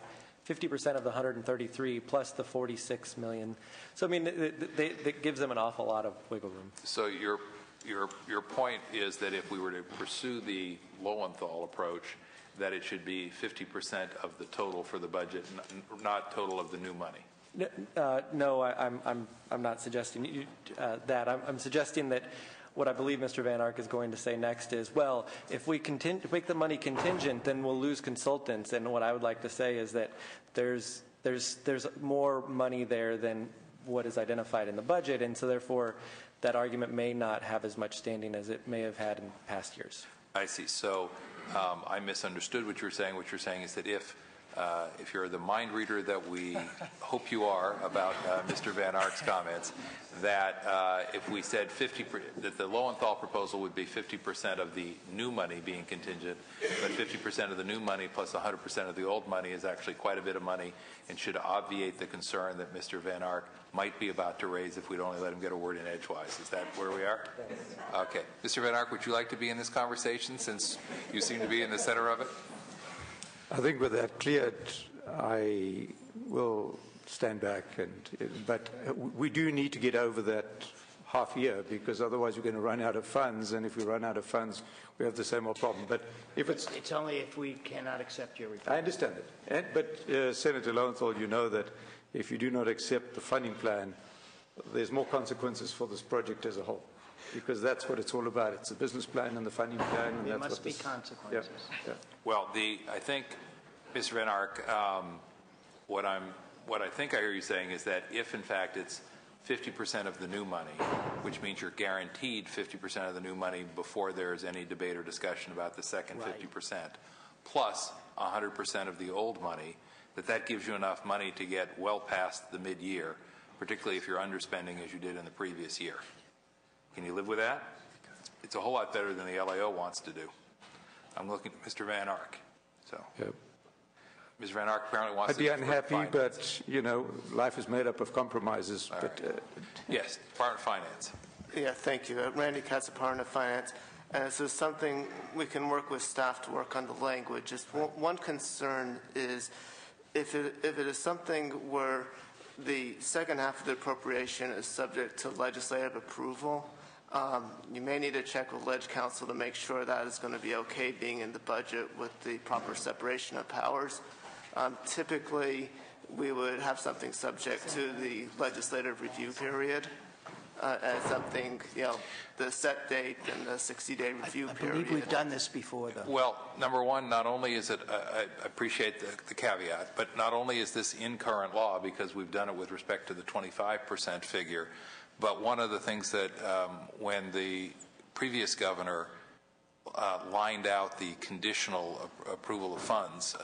50% of the 133 plus the 46 million. So I mean, that gives them an awful lot of wiggle room. So your point is that if we were to pursue the Lowenthal approach, that it should be 50% of the total for the budget, not total of the new money. No, I'm not suggesting that. I'm suggesting that what I believe Mr. Van Ark is going to say next is, well, if we make the money contingent, then we'll lose consultants. And what I would like to say is that there's more money there than what is identified in the budget, and so therefore that argument may not have as much standing as it may have had in past years. I see. So I misunderstood what you're saying. What you're saying is that if you're the mind reader that we hope you are about Mr. Van Ark's comments, that if we said that the Lowenthal proposal would be 50% of the new money being contingent, but 50% of the new money plus 100% of the old money is actually quite a bit of money and should obviate the concern that Mr. Van Ark might be about to raise if we'd only let him get a word in edgewise. Is that where we are? Okay. Mr. Van Ark, would you like to be in this conversation since you seem to be in the center of it? I think with that cleared, I will stand back. But we do need to get over that half year, because otherwise we're going to run out of funds, and if we run out of funds, we have the same old problem. But if it's only if we cannot accept your report. I understand it. But Senator Lowenthal, you know that if you do not accept the funding plan, there's more consequences for this project as a whole, because that's what it's all about. It's a business plan and the funding plan, and there that's must be consequences. Yeah. Well, I think Mr. Van Ark, what I think I hear you saying is that if in fact it's 50% of the new money, which means you're guaranteed 50% of the new money before there's any debate or discussion about the second 50%, plus 100% of the old money, that gives you enough money to get well past the mid-year, particularly if you're underspending as you did in the previous year. Can you live with that? It's a whole lot better than the LAO wants to do. I'm looking at Mr. Van Ark. So, Yep. Mr. Van Ark apparently wants I'd to be defer unhappy, finance. but, life is made up of compromises. All But right. Yes, Department of Finance. Yeah, thank you. Randy Katz, Department of Finance. And so something we can work with staff to work on the language. Just one concern is if it is something where the second half of the appropriation is subject to legislative approval, you may need to check with Leg Council to make sure that is going to be okay being in the budget with the proper separation of powers. Typically, we would have something subject to the legislative review period as something, the set date and the 60-day review I period. believe we've done this before, though. Well, number one, not only is it, I appreciate the caveat, but not only is this in current law because we've done it with respect to the 25% figure, but one of the things that when the previous governor lined out the conditional approval of funds,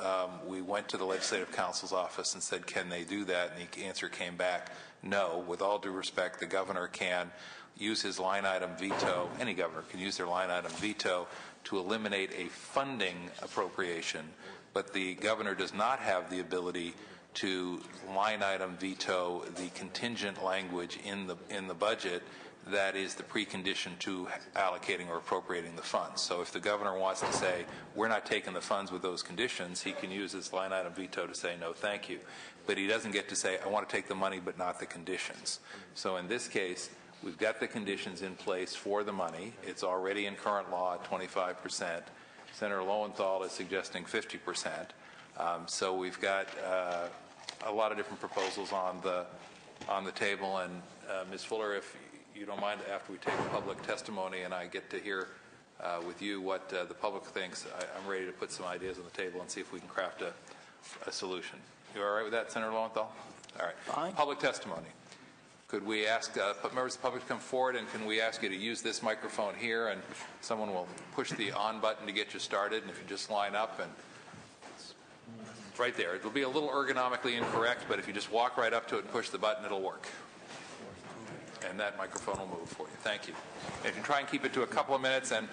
we went to the Legislative Council's office and said, can they do that? And the answer came back, no. With all due respect, the governor can use his line item veto, any governor can use their line item veto to eliminate a funding appropriation, but the governor does not have the ability to line item veto the contingent language in the budget that is the precondition to allocating or appropriating the funds. So if the governor wants to say, we're not taking the funds with those conditions, he can use his line item veto to say, no, thank you. But he doesn't get to say, I want to take the money but not the conditions. So in this case, we've got the conditions in place for the money. It's already in current law at 25%. Senator Lowenthal is suggesting 50%. So we've got a lot of different proposals on the table. And Ms. Fuller, if you don't mind, after we take public testimony and I get to hear with you what the public thinks, I'm ready to put some ideas on the table and see if we can craft a solution. You all right with that, Senator Lowenthal? All right. Fine. Public testimony. Could we ask members of the public to come forward, and can we ask you to use this microphone here, and someone will push the on button to get you started, and if you just line up, and it's right there. It'll be a little ergonomically incorrect, but if you just walk right up to it and push the button, it'll work. And that microphone will move for you. Thank you. And if you try and keep it to a couple of minutes, and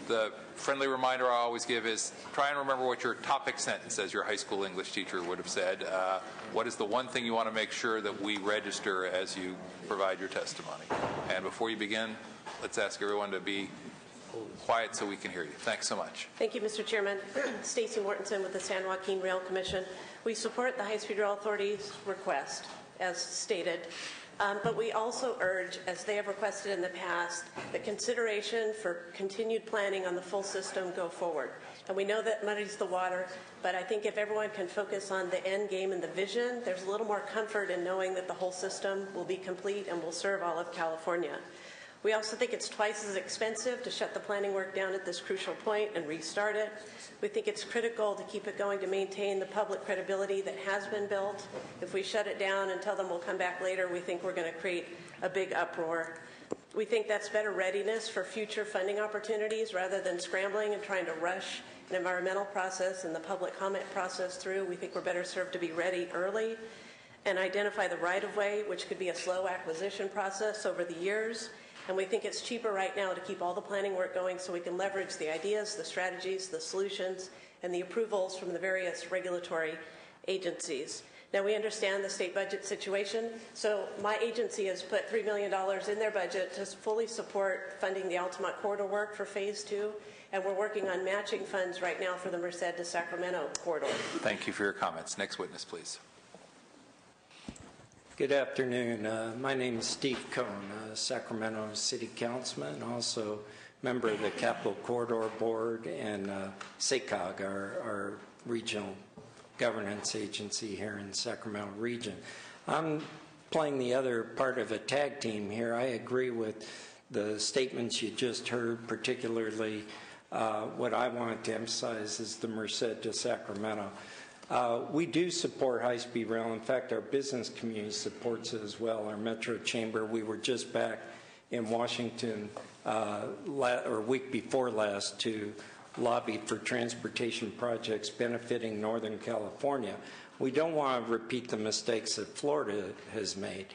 the friendly reminder I always give is try and remember what your topic sentence, as your high school English teacher would have said. What is the one thing you want to make sure that we register as you provide your testimony? And before you begin, let's ask everyone to be quiet so we can hear you. Thanks so much. Thank you, Mr. Chairman. Stacey Mortensen with the San Joaquin Rail Commission. We support the High-Speed Rail Authority's request, as stated. But we also urge, as they have requested in the past, that consideration for continued planning on the full system go forward. And we know that muddies the water, but I think if everyone can focus on the end game and the vision, there's a little more comfort in knowing that the whole system will be complete and will serve all of California. We also think it's twice as expensive to shut the planning work down at this crucial point and restart it. We think it's critical to keep it going to maintain the public credibility that has been built. If we shut it down and tell them we'll come back later, we think we're going to create a big uproar. We think that's better readiness for future funding opportunities rather than scrambling and trying to rush an environmental process and the public comment process through. We think we're better served to be ready early and identify the right-of-way, which could be a slow acquisition process over the years. And we think it's cheaper right now to keep all the planning work going so we can leverage the ideas, the strategies, the solutions, and the approvals from the various regulatory agencies. Now, we understand the state budget situation, so my agency has put $3 million in their budget to fully support funding the Altamont corridor work for Phase 2, and we're working on matching funds right now for the Merced to Sacramento corridor. Thank you for your comments. Next witness, please. Good afternoon. My name is Steve Cohn, Sacramento City Councilman, also member of the Capital Corridor Board, and SACOG, our regional governance agency here in Sacramento region. I'm playing the other part of a tag team here. I agree with the statements you just heard, particularly what I wanted to emphasize is the Merced to Sacramento. We do support high-speed rail. In fact, our business community supports it as well. Our Metro Chamber, we were just back in Washington week before last to lobby for transportation projects benefiting Northern California. We don't want to repeat the mistakes that Florida has made.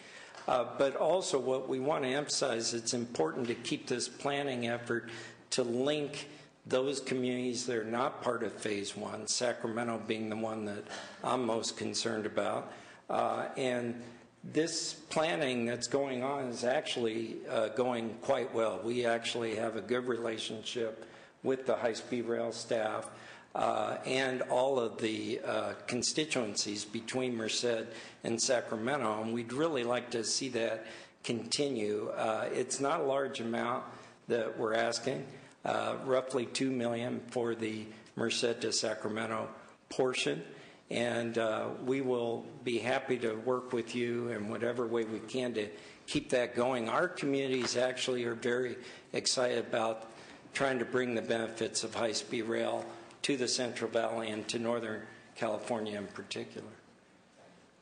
But also what we want to emphasize, it's important to keep this planning effort to link those communities that are not part of Phase 1, Sacramento being the one that I'm most concerned about. And this planning that's going on is actually going quite well. We actually have a good relationship with the high-speed rail staff and all of the constituencies between Merced and Sacramento, and we'd really like to see that continue. It's not a large amount that we're asking, roughly $2 million for the Merced to Sacramento portion, and we will be happy to work with you in whatever way we can to keep that going. Our communities actually are very excited about trying to bring the benefits of high-speed rail to the Central Valley and to Northern California in particular.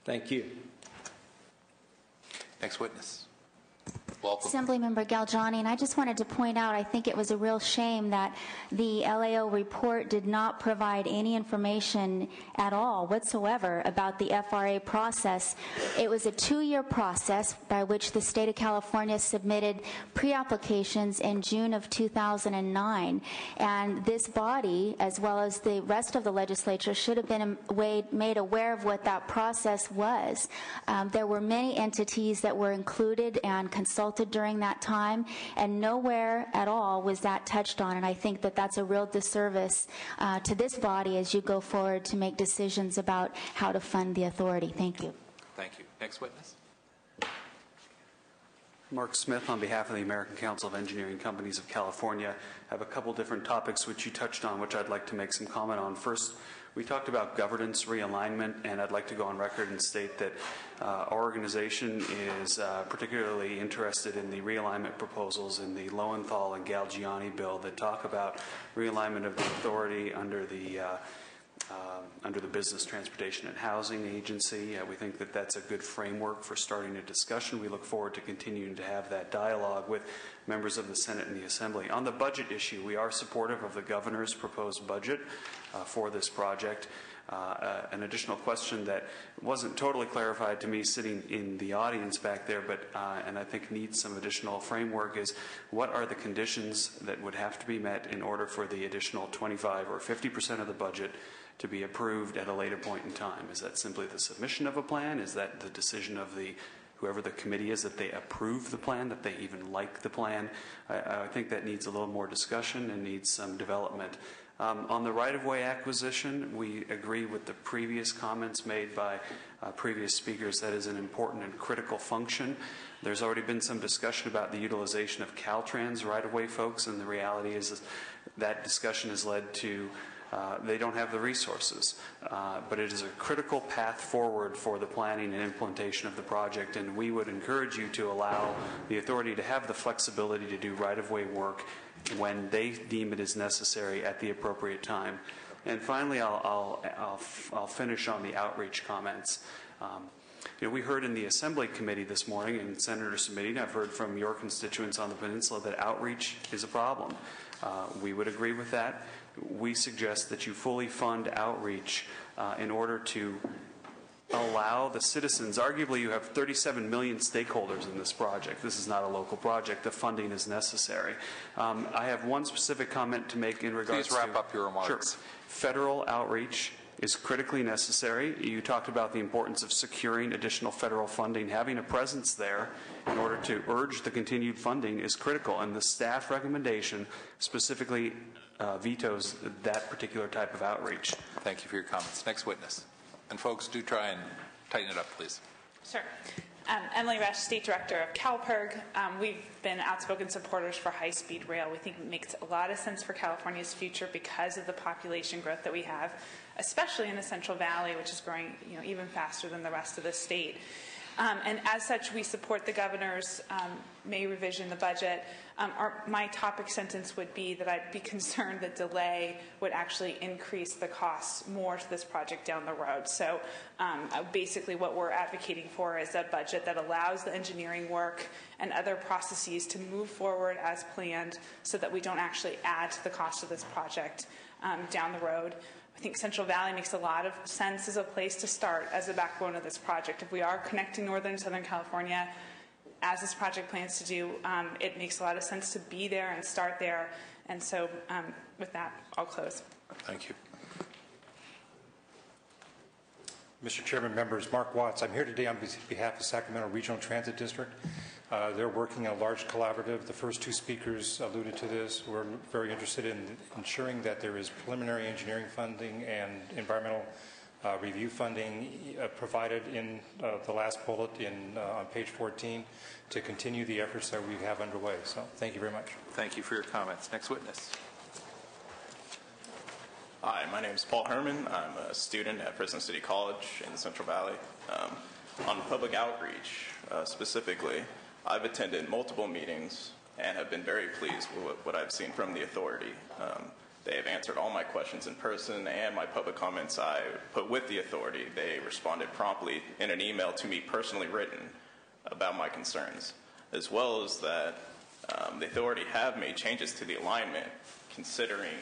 Thank you. Next witness. Welcome. Assemblymember Galgiani, and I just wanted to point out, I think it was a real shame that the LAO report did not provide any information at all whatsoever about the FRA process. It was a 2-year process by which the state of California submitted pre-applications in June of 2009, and this body, as well as the rest of the legislature, should have been made aware of what that process was. There were many entities that were included and consulted during that time, and nowhere at all was that touched on, and I think that that's a real disservice to this body as you go forward to make decisions about how to fund the authority. Thank you. Thank you. Next witness. Mark Smith on behalf of the American Council of Engineering Companies of California. I have a couple different topics which you touched on, which I'd like to make some comment on. First, we talked about governance realignment, and I'd like to go on record and state that our organization is particularly interested in the realignment proposals in the Lowenthal and Galgiani bill that talk about realignment of the authority under the Business, Transportation, and Housing Agency. We think that that's a good framework for starting a discussion. We look forward to continuing to have that dialogue with members of the Senate and the Assembly. On the budget issue, we are supportive of the governor's proposed budget for this project. An additional question that wasn't totally clarified to me sitting in the audience back there, but and I think needs some additional framework, is what are the conditions that would have to be met in order for the additional 25 or 50% of the budget to be approved at a later point in time? Is that simply the submission of a plan? Is that the decision of whoever the committee is, that they approve the plan, that they even like the plan? I think that needs a little more discussion and needs some development. On the right-of-way acquisition, we agree with the previous comments made by previous speakers. That is an important and critical function. There's already been some discussion about the utilization of Caltrans right-of-way folks, and the reality is that discussion has led to they don't have the resources, but it is a critical path forward for the planning and implementation of the project, and we would encourage you to allow the authority to have the flexibility to do right-of-way work when they deem it is necessary at the appropriate time. And finally, I'll finish on the outreach comments. We heard in the Assembly Committee this morning, and Senator Simitian, I've heard from your constituents on the peninsula that outreach is a problem. We would agree with that. We suggest that you fully fund outreach in order to allow the citizens. Arguably, you have 37 million stakeholders in this project. This is not a local project. The funding is necessary. I have one specific comment to make in regards to... Please wrap up your remarks. Sure. Federal outreach is critically necessary. You talked about the importance of securing additional federal funding. Having a presence there in order to urge the continued funding is critical, and the staff recommendation specifically vetoes that particular type of outreach. Thank you for your comments. Next witness. And folks, do try and tighten it up, please. Sure. Emily Resch, State Director of CalPERG. We've been outspoken supporters for high-speed rail. We think it makes a lot of sense for California's future because of the population growth that we have, especially in the Central Valley, which is growing even faster than the rest of the state. And as such, we support the governor's May revision of the budget. My topic sentence would be that I'd be concerned that delay would actually increase the costs more to this project down the road. So basically what we're advocating for is a budget that allows the engineering work and other processes to move forward as planned so that we don't actually add to the cost of this project down the road. I think Central Valley makes a lot of sense as a place to start as a backbone of this project. If we are connecting Northern and Southern California, as this project plans to do, it makes a lot of sense to be there and start there. And so with that, I'll close. Thank you. Mr. Chairman, members, Mark Watts. I'm here today on behalf of Sacramento Regional Transit District. They're working on a large collaborative. The first two speakers alluded to this. We're very interested in ensuring that there is preliminary engineering funding and environmental review funding provided in the last bullet on page 14 to continue the efforts that we have underway. So thank you very much. Thank you for your comments. Next witness. Hi, my name is Paul Herman. I'm a student at Fresno City College in the Central Valley. On public outreach specifically, I've attended multiple meetings and have been very pleased with what I've seen from the authority. They have answered all my questions in person and my public comments I put with the authority. They responded promptly in an email to me personally written about my concerns, as well as that the authority have made changes to the alignment considering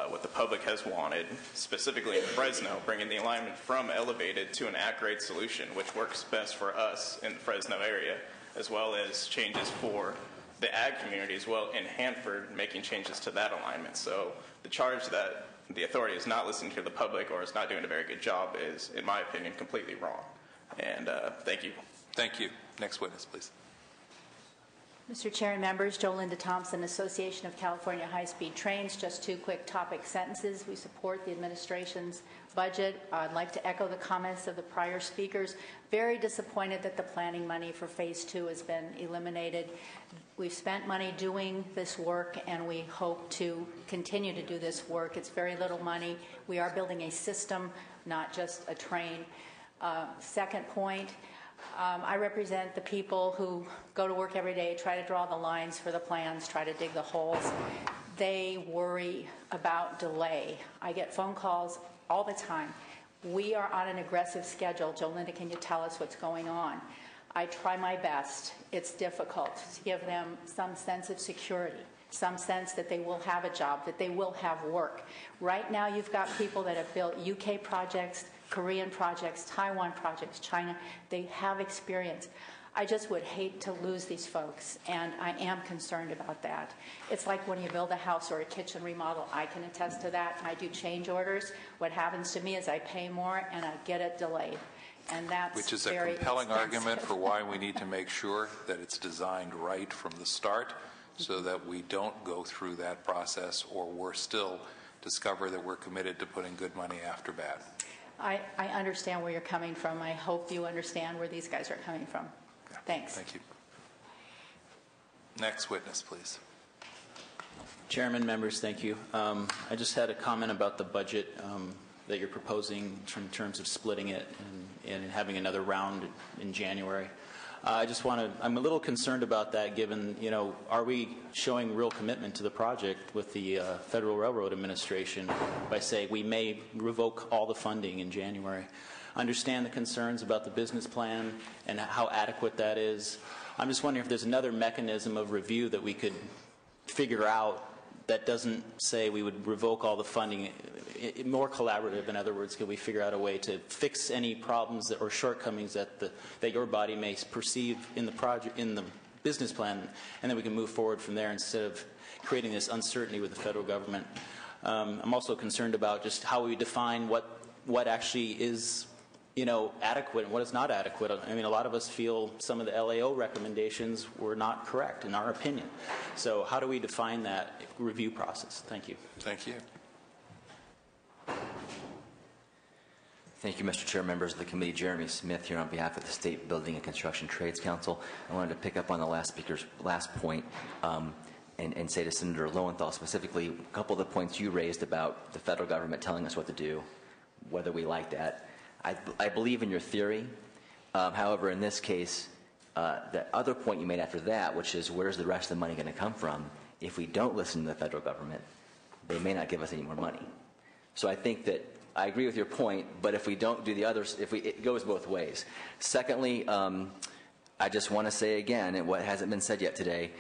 what the public has wanted, specifically in Fresno, bringing the alignment from elevated to an at-grade solution, which works best for us in the Fresno area, as well as changes for the ag community as well in Hanford, making changes to that alignment. So the charge that the authority is not listening to the public or is not doing a very good job is, in my opinion, completely wrong. And thank you. Thank you. Next witness, please. Mr. Chair and members, Jo Linda Thompson, Association of California High-Speed Trains. Just two quick topic sentences. We support the administration's budget. I'd like to echo the comments of the prior speakers. Very disappointed that the planning money for Phase 2 has been eliminated. We've spent money doing this work, and we hope to continue to do this work. It's very little money. We are building a system, not just a train. Second point, I represent the people who go to work every day, try to draw the lines for the plans, try to dig the holes. They worry about delay. I get phone calls all the time. We are on an aggressive schedule. Jo Linda, can you tell us what's going on? I try my best. It's difficult to give them some sense of security, some sense that they will have a job, that they will have work. Right now, you've got people that have built UK projects, Korean projects, Taiwan projects, China. They have experience. I just would hate to lose these folks, and I am concerned about that. It's like when you build a house or a kitchen remodel. I can attest to that. I do change orders. What happens to me is I pay more, and I get it delayed. And that's which is a very compelling expensive. argument for why we need to make sure that it's designed right from the start so that we don't go through that process, or worse still, discover that we're committed to putting good money after bad. I understand where you're coming from. I hope you understand where these guys are coming from. Yeah. Thanks. Thank you. Next witness, please. Chairman, members, thank you. I just had a comment about the budget that you're proposing in terms of splitting it and having another round in January. I'm a little concerned about that given, are we showing real commitment to the project with the Federal Railroad Administration by saying we may revoke all the funding in January? I understand the concerns about the business plan and how adequate that is. I'm just wondering if there's another mechanism of review that we could figure out that doesn't say we would revoke all the funding. More collaborative, in other words, could we figure out a way to fix any problems or shortcomings that your body may perceive in the project, in the business plan, and then we can move forward from there instead of creating this uncertainty with the federal government. I'm also concerned about just how we define what actually is adequate and what is not adequate. I mean, a lot of us feel some of the LAO recommendations were not correct in our opinion. So how do we define that review process? Thank you. Thank you. Thank you, Mr. Chair, members of the committee. Jeremy Smith here on behalf of the State Building and Construction Trades Council. I wanted to pick up on the last speaker's last point and say to Senator Lowenthal specifically, a couple of the points you raised about the federal government telling us what to do, whether we like that. I believe in your theory, However, in this case, the other point you made after that, which is where's the rest of the money going to come from? If we don't listen to the federal government, they may not give us any more money. So I think that I agree with your point, but if we don't do the others, it goes both ways. Secondly, I just want to say again, and what hasn't been said yet today,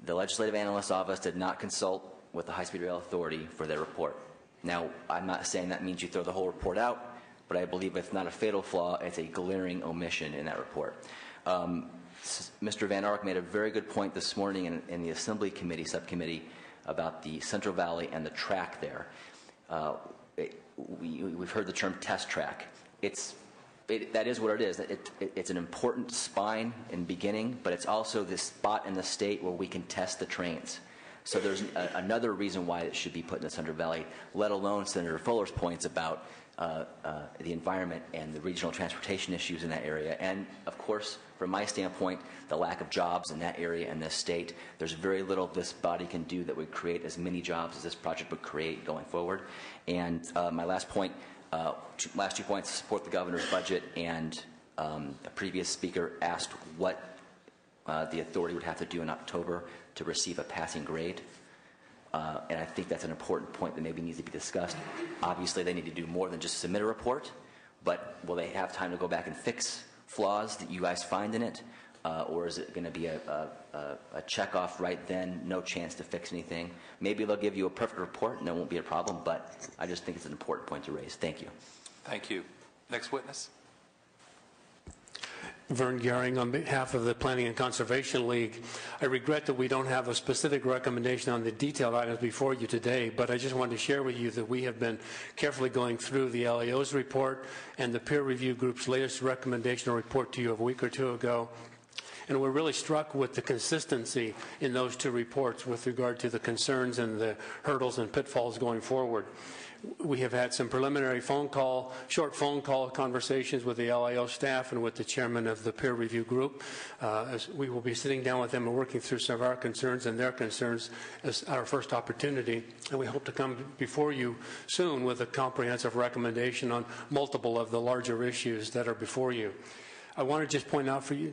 the Legislative Analyst's Office did not consult with the High-Speed Rail Authority for their report. Now, I'm not saying that means you throw the whole report out, but I believe it's not a fatal flaw, it's a glaring omission in that report. Mr. Van Ark made a very good point this morning in the Assembly Committee, subcommittee, about the Central Valley and the track there. We've heard the term test track. That is what it is. It's an important spine in beginning, but it's also this spot in the state where we can test the trains. So there's another reason why it should be put in the Central Valley, let alone Senator Fuller's points about the environment and the regional transportation issues in that area. And, of course, from my standpoint, the lack of jobs in that area and this state, there's very little this body can do that would create as many jobs as this project would create going forward. And my last point, last 2 points, support the governor's budget, and a previous speaker asked what the authority would have to do in October to receive a passing grade. And I think that's an important point that maybe needs to be discussed. Obviously, they need to do more than just submit a report, but will they have time to go back and fix flaws that you guys find in it? Or is it going to be a check-off right then, no chance to fix anything? Maybe they'll give you a perfect report and there won't be a problem, but I just think it's an important point to raise. Thank you. Thank you. Next witness. Vern Gehring on behalf of the Planning and Conservation League. I regret that we don't have a specific recommendation on the detailed items before you today, but I just wanted to share with you that we have been carefully going through the LAO's report and the peer review group's latest recommendation or report to you a week or two ago. And we're really struck with the consistency in those two reports with regard to the concerns and the hurdles and pitfalls going forward. We have had some preliminary short phone call conversations with the LAO staff and with the chairman of the peer review group. As we will be sitting down with them and working through some of our concerns and their concerns as our first opportunity. And we hope to come before you soon with a comprehensive recommendation on multiple of the larger issues that are before you. I want to just point out for you,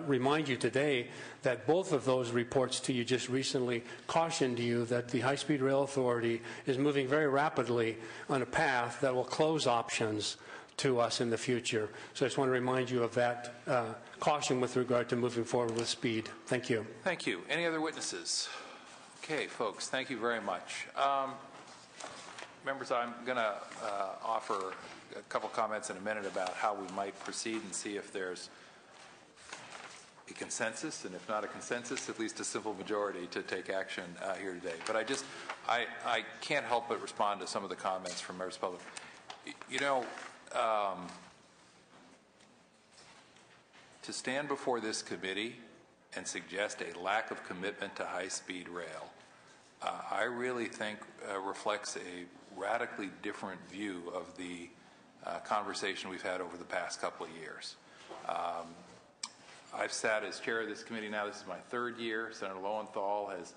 remind you today that both of those reports to you just recently cautioned you that the High-Speed Rail Authority is moving very rapidly on a path that will close options to us in the future. So I just want to remind you of that caution with regard to moving forward with speed. Thank you. Thank you. Any other witnesses? Okay, folks, thank you very much. Members, I'm going to offer a couple comments in a minute about how we might proceed and see if there's a consensus, and if not a consensus, at least a simple majority to take action here today. But I can't help but respond to some of the comments from members of the public. You know, to stand before this committee and suggest a lack of commitment to high-speed rail, I really think reflects a radically different view of the conversation we've had over the past couple of years. I've sat as chair of this committee now. This is my third year. Senator Lowenthal has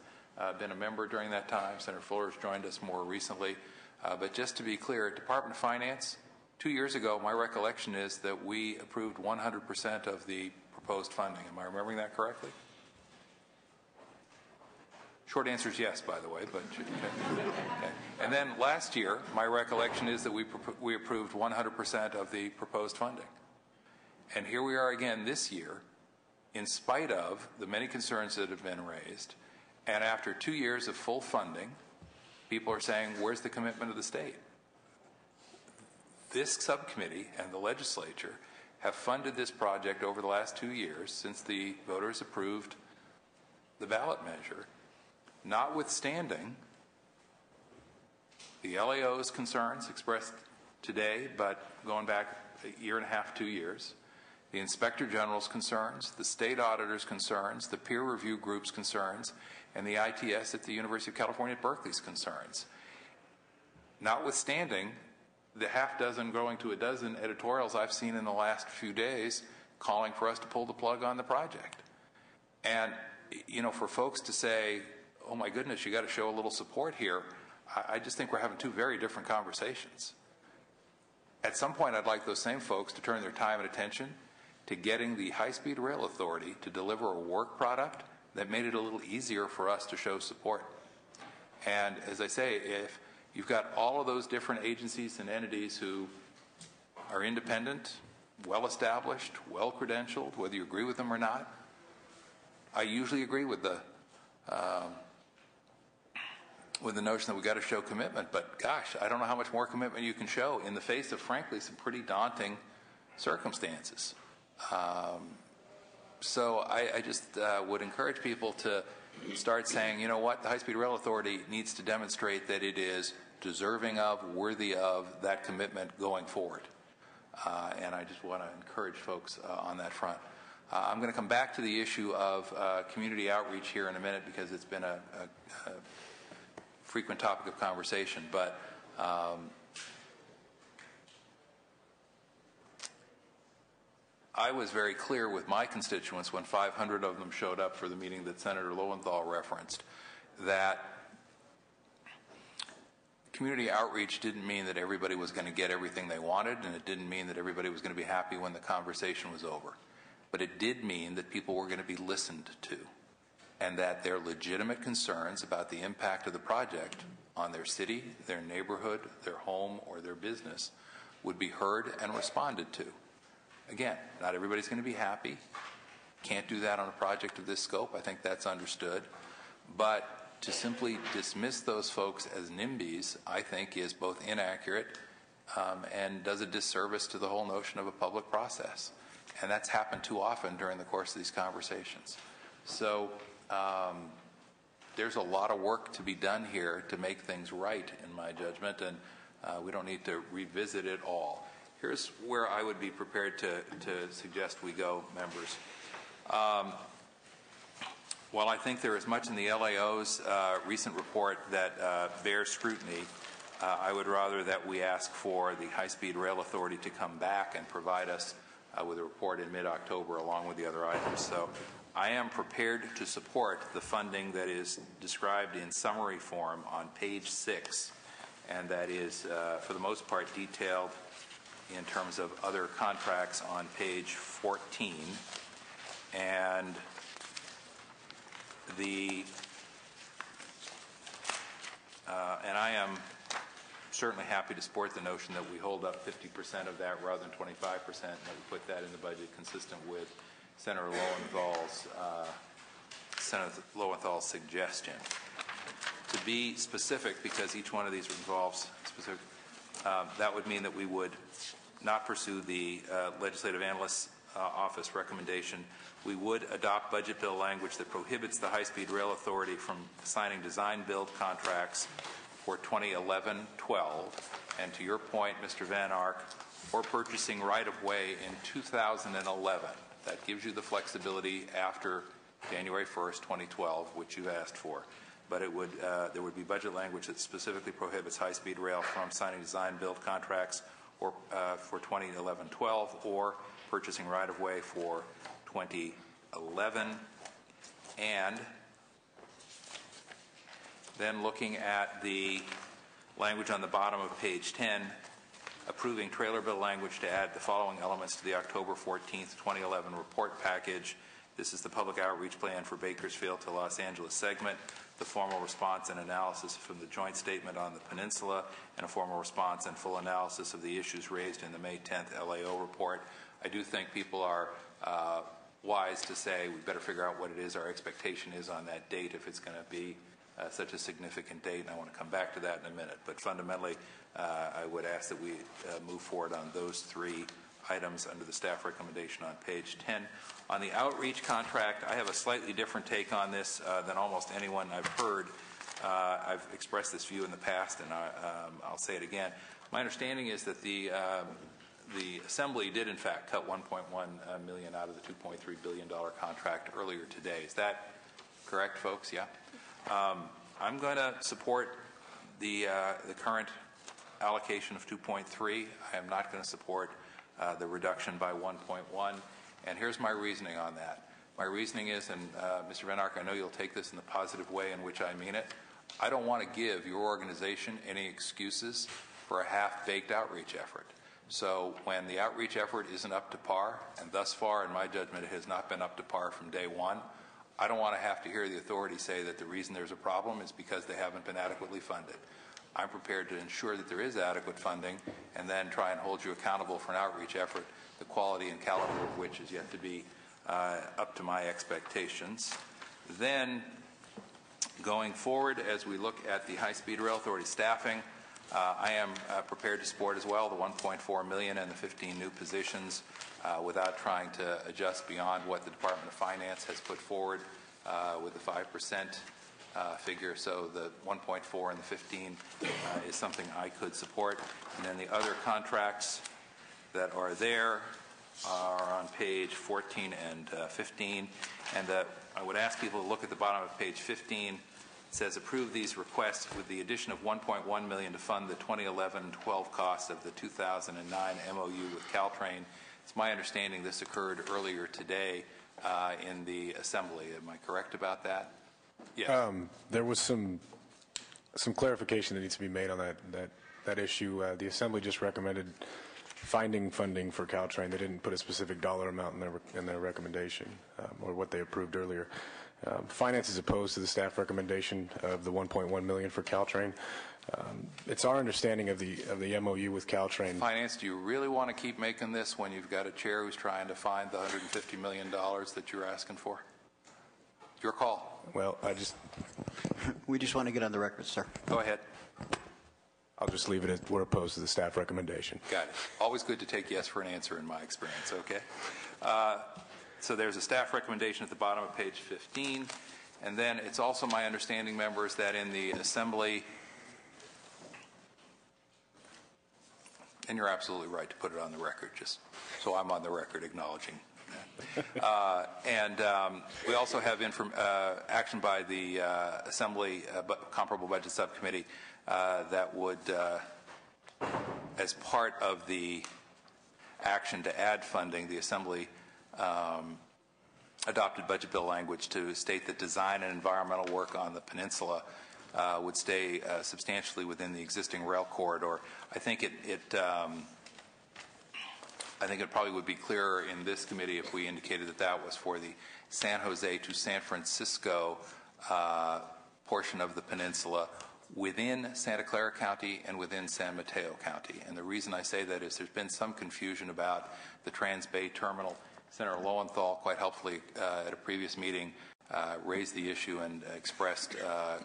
been a member during that time. Senator Fuller has joined us more recently. But just to be clear, Department of Finance, 2 years ago, my recollection is that we approved 100% of the proposed funding. Am I remembering that correctly? Short answer is yes, by the way. But okay. And then last year, my recollection is that we approved 100% of the proposed funding. And here we are again this year, in spite of the many concerns that have been raised, and after 2 years of full funding, people are saying, where's the commitment of the state? This subcommittee and the legislature have funded this project over the last 2 years since the voters approved the ballot measure, notwithstanding the LAO's concerns expressed today, but going back a year and a half, 2 years, the Inspector General's concerns, the state auditor's concerns, the peer review group's concerns, and the ITS at the University of California at Berkeley's concerns. Notwithstanding the half dozen growing to a dozen editorials I've seen in the last few days calling for us to pull the plug on the project. And, you know, for folks to say, oh my goodness, you got to show a little support here, I just think we're having two very different conversations. At some point, I'd like those same folks to turn their time and attention to getting the High-Speed Rail Authority to deliver a work product that made it a little easier for us to show support. And as I say, if you've got all of those different agencies and entities who are independent, well-established, well-credentialed, whether you agree with them or not, I usually agree with the notion that we've got to show commitment. But gosh, I don't know how much more commitment you can show in the face of, frankly, some pretty daunting circumstances. So I just would encourage people to start saying, you know what, the High-Speed Rail Authority needs to demonstrate that it is deserving of, worthy of that commitment going forward. And I just want to encourage folks on that front. I'm going to come back to the issue of community outreach here in a minute because it's been a frequent topic of conversation. But I was very clear with my constituents when 500 of them showed up for the meeting that Senator Lowenthal referenced that community outreach didn't mean that everybody was going to get everything they wanted, and it didn't mean that everybody was going to be happy when the conversation was over. But it did mean that people were going to be listened to, and that their legitimate concerns about the impact of the project on their city, their neighborhood, their home, or their business would be heard and responded to. Again, not everybody's going to be happy. Can't do that on a project of this scope. I think that's understood. But to simply dismiss those folks as NIMBYs, I think, is both inaccurate and does a disservice to the whole notion of a public process. And that's happened too often during the course of these conversations. So there's a lot of work to be done here to make things right, in my judgment, and we don't need to revisit it all. Here's where I would be prepared to suggest we go, members. While I think there is much in the LAO's recent report that bears scrutiny, I would rather that we ask for the High-Speed Rail Authority to come back and provide us with a report in mid-October along with the other items. So I am prepared to support the funding that is described in summary form on page 6, and that is, for the most part, detailed in terms of other contracts on page 14. And I am certainly happy to support the notion that we hold up 50% of that rather than 25%, and that we put that in the budget consistent with Senator Lowenthal's suggestion. To be specific, because each one of these involves specific, that would mean that we would not pursue the legislative analyst's office recommendation. We would adopt budget bill language that prohibits the High-Speed Rail Authority from signing design-build contracts for 2011-12, and to your point, Mr. Van Ark, or purchasing right-of-way in 2011. That gives you the flexibility after January 1st, 2012, which you asked for. But it would, there would be budget language that specifically prohibits high-speed rail from signing design-build contracts or for 2011-12, or purchasing right-of-way for 2011, and then looking at the language on the bottom of page 10, approving trailer bill language to add the following elements to the October 14th, 2011 report package. This is the public outreach plan for Bakersfield to Los Angeles segment, the formal response and analysis from the joint statement on the peninsula, and a formal response and full analysis of the issues raised in the May 10th LAO report. I do think people are wise to say we better figure out what it is our expectation is on that date if it's going to be such a significant date, and I want to come back to that in a minute. But fundamentally, I would ask that we move forward on those three items under the staff recommendation on page 10. On the outreach contract, I have a slightly different take on this than almost anyone I've heard. I've expressed this view in the past, and I'll say it again. My understanding is that the Assembly did, in fact, cut $1.1 million out of the $2.3 billion contract earlier today. Is that correct, folks? Yeah. I'm going to support the current allocation of 2.3. I am not going to support the reduction by 1.1, and here's my reasoning on that. My reasoning is, and Mr. Van Ark, I know you'll take this in the positive way in which I mean it, I don't want to give your organization any excuses for a half-baked outreach effort. So when the outreach effort isn't up to par, and thus far, in my judgment, it has not been up to par from day one, I don't want to have to hear the authority say that the reason there's a problem is because they haven't been adequately funded. I'm prepared to ensure that there is adequate funding and then try and hold you accountable for an outreach effort, the quality and caliber of which is yet to be up to my expectations. Then, going forward, as we look at the High-Speed Rail Authority staffing, I am prepared to support as well the $1.4 million and the 15 new positions without trying to adjust beyond what the Department of Finance has put forward with the 5% figure. So the 1.4 and the 15 is something I could support. And then the other contracts that are there are on page 14 and 15. And I would ask people to look at the bottom of page 15. It says approve these requests with the addition of $1.1 million to fund the 2011-12 costs of the 2009 MOU with Caltrain. It's my understanding this occurred earlier today in the Assembly. Am I correct about that? Yes. There was some clarification that needs to be made on that issue. The Assembly just recommended finding funding for Caltrain. They didn't put a specific dollar amount in their recommendation or what they approved earlier. Finance is opposed to the staff recommendation of the $1.1 million for Caltrain. It's our understanding of the MOU with Caltrain. Finance, do you really want to keep making this when you've got a chair who's trying to find the $150 million that you're asking for? Your call. Well, we just want to get on the record, sir. Go ahead. I'll just leave it as we're opposed to the staff recommendation. Got it. Always good to take yes for an answer in my experience, okay? So there's a staff recommendation at the bottom of page 15. And then it's also my understanding, members, that in the Assembly, and you're absolutely right to put it on the record, just so I'm on the record acknowledging that. We also have action by the Assembly Comparable Budget Subcommittee that would, as part of the action to add funding, the Assembly adopted budget bill language to state that design and environmental work on the peninsula would stay substantially within the existing rail corridor. I think it probably would be clearer in this committee if we indicated that that was for the San Jose to San Francisco portion of the peninsula within Santa Clara County and within San Mateo County. And the reason I say that is there's been some confusion about the Trans-Bay Terminal. Senator Lowenthal, quite helpfully at a previous meeting, raised the issue and expressed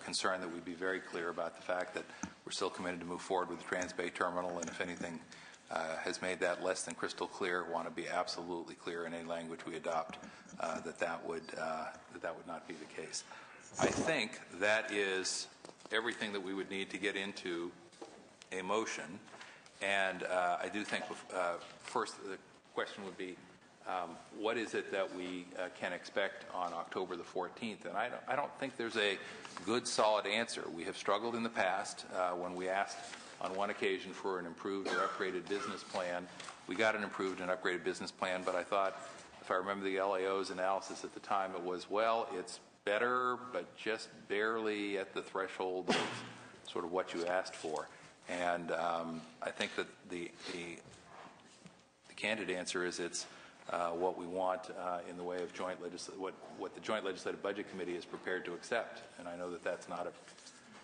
concern that we'd be very clear about the fact that we're still committed to move forward with the Trans-Bay Terminal, and if anything has made that less than crystal clear, want to be absolutely clear in any language we adopt that would not be the case. I think that is everything that we would need to get into a motion, and I do think first the question would be what is it that we can expect on October the 14th? And I don't think there's a good, solid answer. We have struggled in the past when we asked on one occasion for an improved or upgraded business plan. We got an improved and upgraded business plan, but I thought, if I remember the LAO's analysis at the time, it was, well, it's better, but just barely at the threshold of sort of what you asked for. And I think that the candid answer is it's what we want in the way of what the Joint Legislative Budget Committee is prepared to accept. And I know that that's not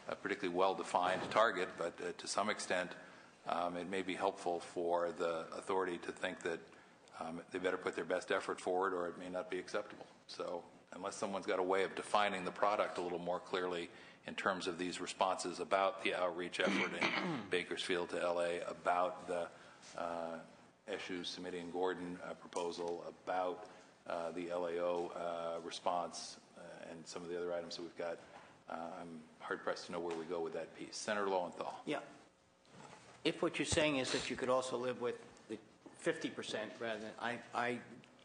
a particularly well-defined target, but to some extent it may be helpful for the authority to think that they better put their best effort forward or it may not be acceptable. So unless someone's got a way of defining the product a little more clearly in terms of these responses about the outreach effort in Bakersfield to LA, about the Eshu's, Simitian, and Gordon proposal, about the LAO response, and some of the other items that we've got, I'm hard-pressed to know where we go with that piece. Senator Lowenthal. Yeah. If what you're saying is that you could also live with the 50% rather than, I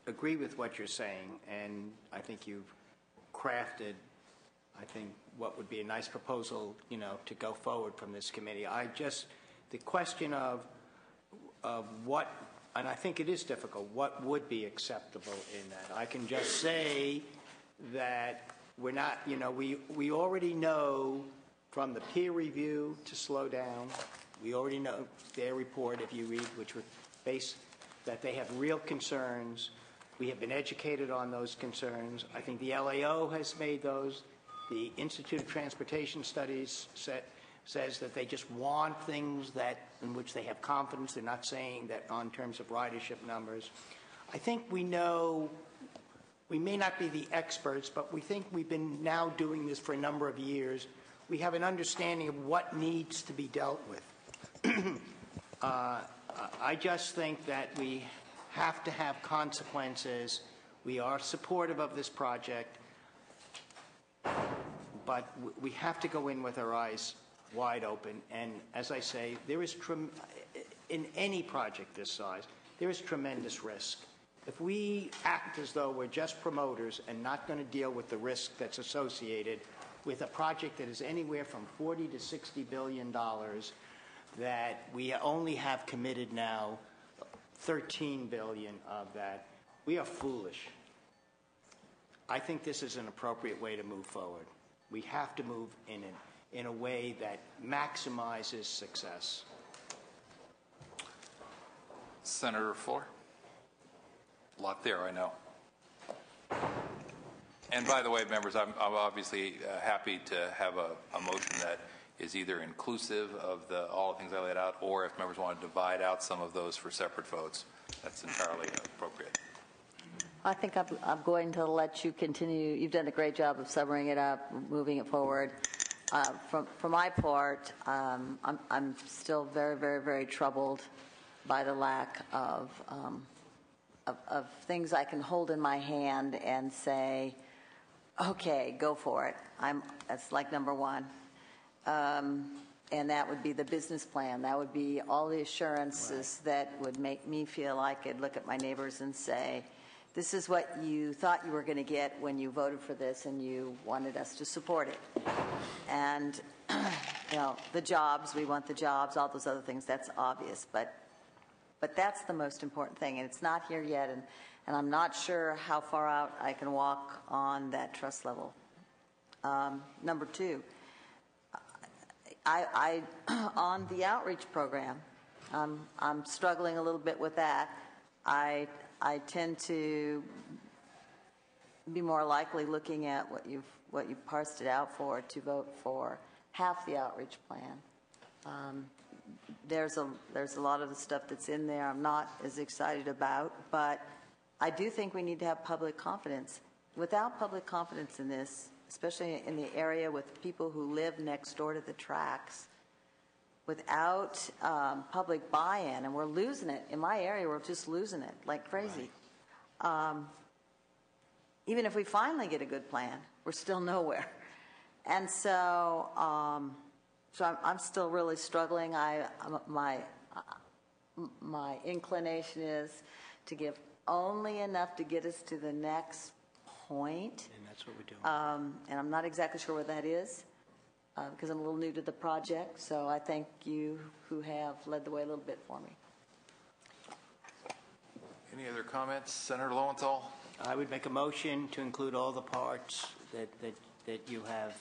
agree with what you're saying, and I think you've crafted, I think, what would be a nice proposal, to go forward from this committee. The question of what, and I think it is difficult, what would be acceptable in that? I can just say that we're not, we already know from the peer review to slow down. We already know their report, if you read, which that they have real concerns. We have been educated on those concerns. I think the LAO has made those. The Institute of Transportation Studies says that they just want things in which they have confidence. They're not saying that on terms of ridership numbers. I think we know, we may not be the experts, but we think we've been now doing this for a number of years. We have an understanding of what needs to be dealt with. I just think that we have to have consequences. We are supportive of this project, but we have to go in with our eyes wide open. And as I say, there is in any project this size, there is tremendous risk. If we act as though we're just promoters and not going to deal with the risk that's associated with a project that is anywhere from $40 to $60 billion, that we only have committed now $13 billion of that, we are foolish. I think this is an appropriate way to move forward. We have to move in a way that maximizes success. Senator Fuller? A lot there, I know. And by the way, members, I'm obviously happy to have a motion that is either inclusive of all the things I laid out, or if members want to divide out some of those for separate votes, that's entirely appropriate. I think I'm going to let you continue. You've done a great job of summing it up, moving it forward. For my part, I'm still very, very, very troubled by the lack of things I can hold in my hand and say, okay, go for it. That's like number one. And that would be the business plan. That would be all the assurances that would make me feel I could look at my neighbors and say, this is what you thought you were going to get when you voted for this and you wanted us to support it. And, the jobs, we want the jobs, all those other things, that's obvious. But that's the most important thing, and it's not here yet, and I'm not sure how far out I can walk on that trust level. Number two, I on the outreach program, I'm struggling a little bit with that. I tend to be more likely looking at what you've parsed it out for to vote for half the outreach plan. There's a lot of the stuff that's in there I'm not as excited about, but I do think we need to have public confidence. Without public confidence in this, especially in the area with people who live next door to the tracks, without public buy-in, and we're losing it. In my area, we're just losing it like crazy. Right. Even if we finally get a good plan, we're still nowhere. And so I'm still really struggling. My inclination is to give only enough to get us to the next point. And that's what we're doing. And I'm not exactly sure what that is because I'm a little new to the project. So I thank you who have led the way a little bit for me. Any other comments? Senator Lowenthal? I would make a motion to include all the parts that you have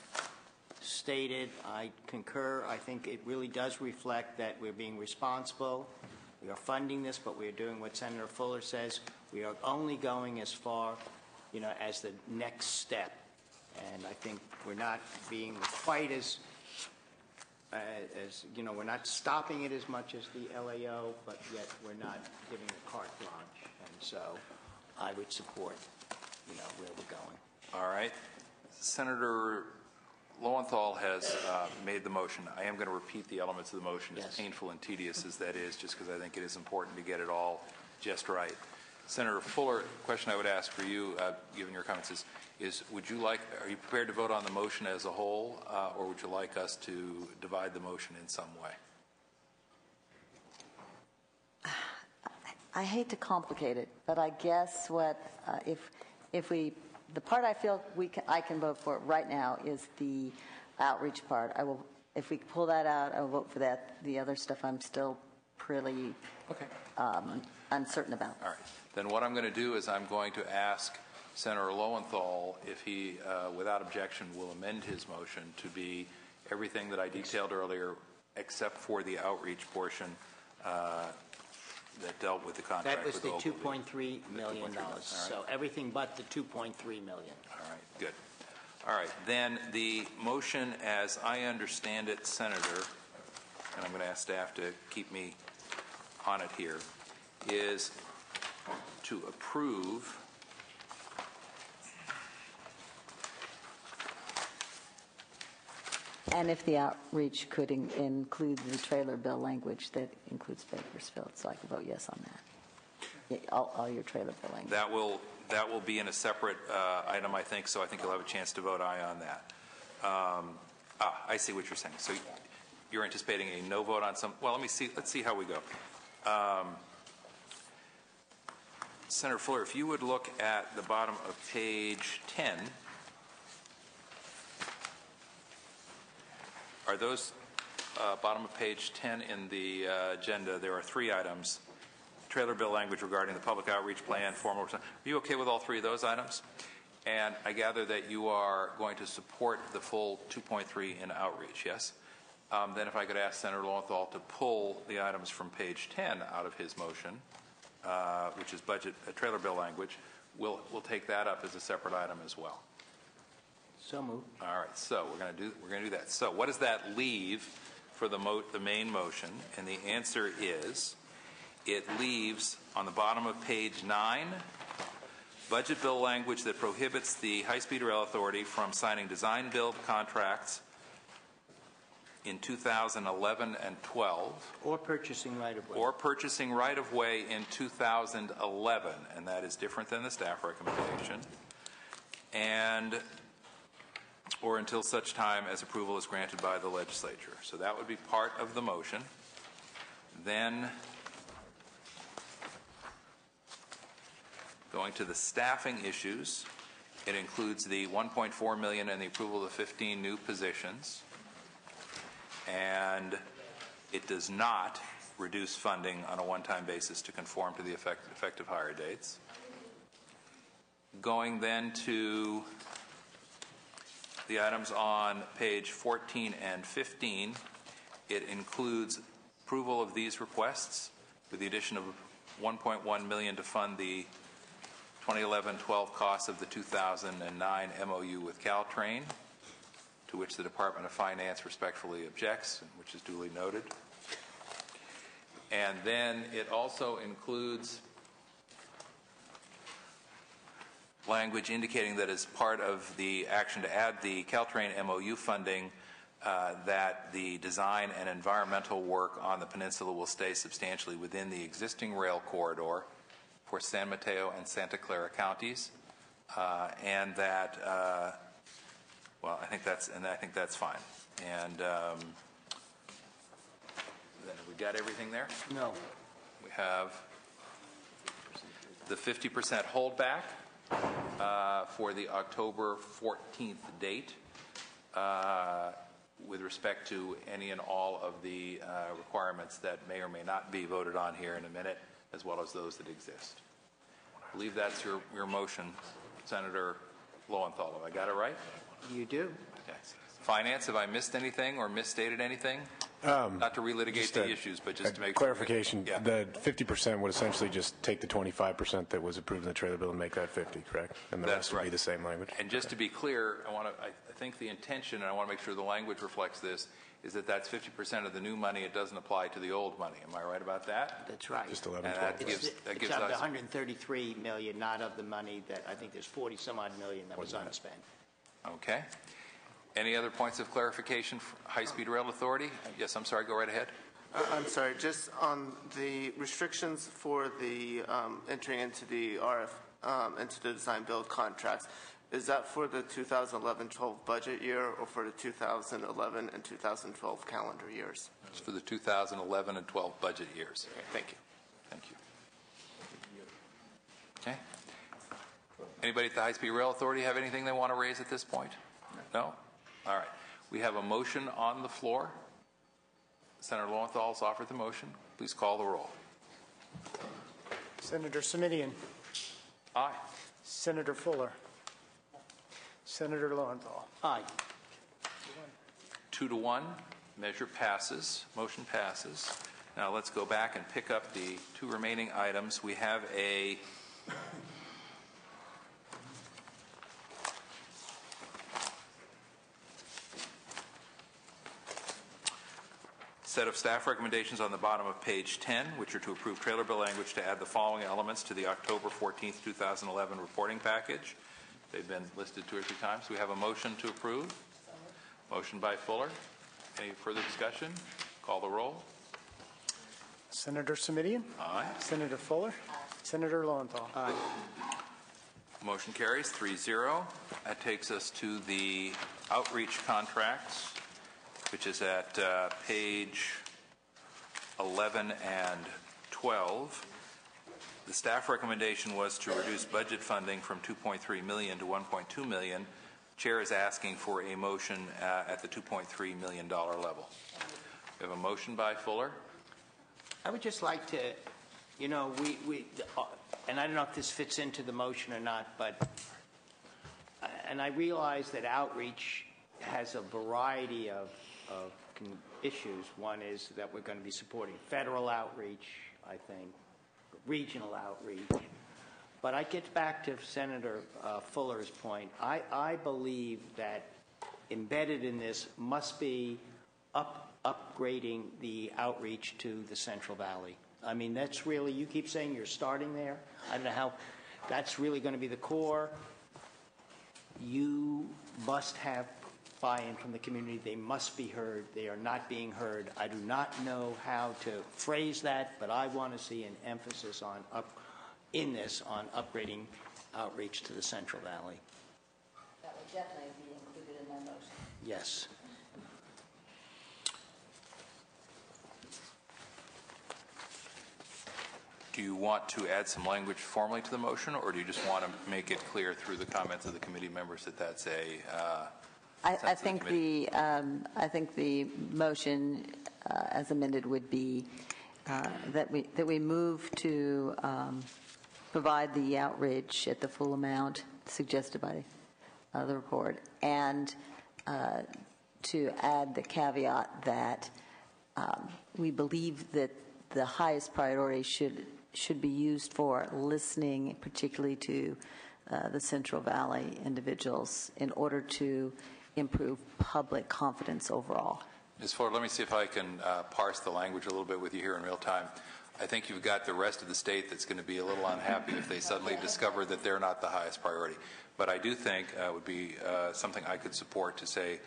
stated. I concur. I think it really does reflect that we're being responsible. We are funding this, but we are doing what Senator Fuller says. We are only going as far, as the next step. And I think we're not being quite as we're not stopping it as much as the LAO, but yet we're not giving a carte blanche. And so I would support, where we're going. All right. Senator Lowenthal has made the motion. I am going to repeat the elements of the motion, as painful and tedious as that is, just because I think it is important to get it all just right. Senator Fuller, question I would ask for you, given your comments, is are you prepared to vote on the motion as a whole, or would you like us to divide the motion in some way? I hate to complicate it, but I guess the part I feel I can vote for right now is the outreach part. If we pull that out, I will vote for that. The other stuff I'm still pretty uncertain about. All right. Then what I'm going to do is I'm going to ask Senator Lowenthal if he, without objection, will amend his motion to be everything that I detailed earlier except for the outreach portion. that dealt with the contract That was with the Ogilvy. $2.3 million. All right. So everything but the $2.3 million. All right, good. All right, then the motion, as I understand it, Senator, and I'm going to ask staff to keep me on it here, is to approve And if the outreach could include the trailer bill language that includes Bakersfield, so I could vote yes on that. Yeah, all your trailer bill language. that will be in a separate item, I think, so I think you'll have a chance to vote aye on that. I see what you're saying. So you're anticipating a no vote on some. Well, let's see how we go. Senator Fuller, if you would look at the bottom of page 10. Are those bottom of page 10 in the agenda? There are 3 items. Trailer bill language regarding the public outreach plan, formal. Are you okay with all 3 of those items? And I gather that you are going to support the full 2.3 in outreach, yes? Then if I could ask Senator Lowenthal to pull the items from page 10 out of his motion, which is budget trailer bill language, we'll take that up as a separate item as well. So moved. All right, so we're going to do that. So what does that leave for the main motion? And the answer is, it leaves on the bottom of page 9 budget bill language that prohibits the High-Speed Rail Authority from signing design build contracts in 2011 and 12. Or purchasing right-of-way. Or purchasing right-of-way in 2011, and that is different than the staff recommendation. And or until such time as approval is granted by the legislature. So that would be part of the motion. Then going to the staffing issues, it includes the $1.4 million and the approval of 15 new positions. And it does not reduce funding on a one-time basis to conform to the effective hire dates. Going then to the items on page 14 and 15, it includes approval of these requests with the addition of $1.1 million to fund the 2011-12 costs of the 2009 MOU with Caltrain, to which the Department of Finance respectfully objects, which is duly noted. And then it also includes language indicating that as part of the action to add the Caltrain MOU funding, that the design and environmental work on the peninsula will stay substantially within the existing rail corridor for San Mateo and Santa Clara counties, and that well, I think that's fine. And then have we got everything there? No. We have the 50% holdback for the October 14th date with respect to any and all of the requirements that may or may not be voted on here in a minute, as well as those that exist. I believe that's your motion, Senator Lowenthal. Have I got it right? You do. Okay. Finance, have I missed anything or misstated anything? Not to relitigate the issues, but just to make clarification. Sure. The 50% would essentially just take the 25% that was approved in the trailer bill and make that 50, correct? And the rest would be the same language. And just to be clear, I think the intention, and I want to make sure the language reflects this, is that that's 50% of the new money. It doesn't apply to the old money. Am I right about that? That's right. Just 11, and 12. that gives It's of the us $133 million, not of the money that I think there's 40-some-odd million that was unspent. Okay. Any other points of clarification for High-Speed Rail Authority? Yes, I'm sorry. Go right ahead. I'm sorry. Just on the restrictions for the entering into the into the design build contracts, is that for the 2011-12 budget year or for the 2011 and 2012 calendar years? It's for the 2011 and 12 budget years. Okay, thank you. Thank you. Okay. Anybody at the High-Speed Rail Authority have anything they want to raise at this point? No? All right. We have a motion on the floor. Senator Lowenthal has offered the motion. Please call the roll. Senator Simitian. Aye. Senator Fuller. Senator Lowenthal. Aye. 2-1. Measure passes. Motion passes. Now let's go back and pick up the two remaining items. We have a set of staff recommendations on the bottom of page 10, which are to approve trailer bill language to add the following elements to the October 14th, 2011 reporting package. They've been listed 2 or 3 times. We have a motion to approve. Motion by Fuller. Any further discussion? Call the roll. Senator Simitian. Aye. Senator Fuller. Senator Lowenthal. Aye. Motion carries 3-0. That takes us to the outreach contracts, which is at page 11 and 12. The staff recommendation was to reduce budget funding from $2.3 million to $1.2 million. Chair is asking for a motion at the $2.3 million level. We have a motion by Fuller. I would just like to, you know, and I don't know if this fits into the motion or not, but, and I realize that outreach has a variety of issues. One is that we're going to be supporting federal outreach, I think, regional outreach. But I get back to Senator Fuller's point. I believe that embedded in this must be upgrading the outreach to the Central Valley. I mean, that's really, you keep saying you're starting there. I don't know how, that's really going to be the core. You must have buy-in from the community. They must be heard. They are not being heard. I do not know how to phrase that, but I want to see an emphasis on on upgrading outreach to the Central Valley. That would definitely be included in my motion. Yes. Do you want to add some language formally to the motion, or do you just want to make it clear through the comments of the committee members that that's a I think the motion as amended would be that we move to provide the outreach at the full amount suggested by the report, and to add the caveat that we believe that the highest priority should be used for listening, particularly to the Central Valley individuals, in order to improve public confidence overall. Ms. Fuller, let me see if I can parse the language a little bit with you here in real time. I think you've got the rest of the state that's going to be a little unhappy if they suddenly discover that they're not the highest priority. But I do think it would be something I could support to say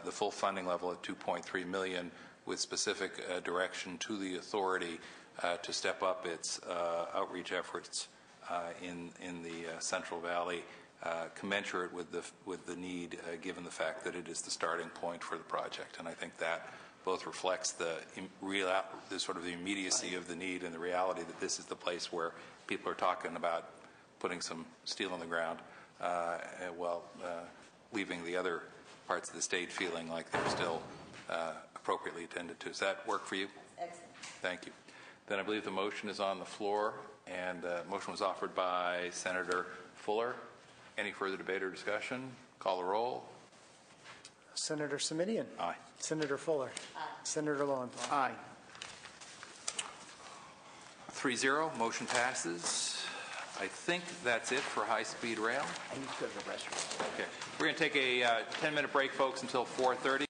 the full funding level at $2.3 million with specific direction to the authority to step up its outreach efforts in the Central Valley, commensurate with the need, given the fact that it is the starting point for the project. And I think that both reflects the sort of the immediacy of the need and the reality that this is the place where people are talking about putting some steel in the ground, while leaving the other parts of the state feeling like they're still appropriately attended to. Does that work for you? Excellent. Thank you. Then I believe the motion is on the floor, and the motion was offered by Senator Fuller. Any further debate or discussion? Call the roll. Senator Simitian. Aye. Senator Fuller. Aye. Senator Lowenthal. Aye. 3-0, motion passes. I think that's it for high-speed rail. I need to go to the restroom. Okay. We're going to take a 10-minute break, folks, until 4:30.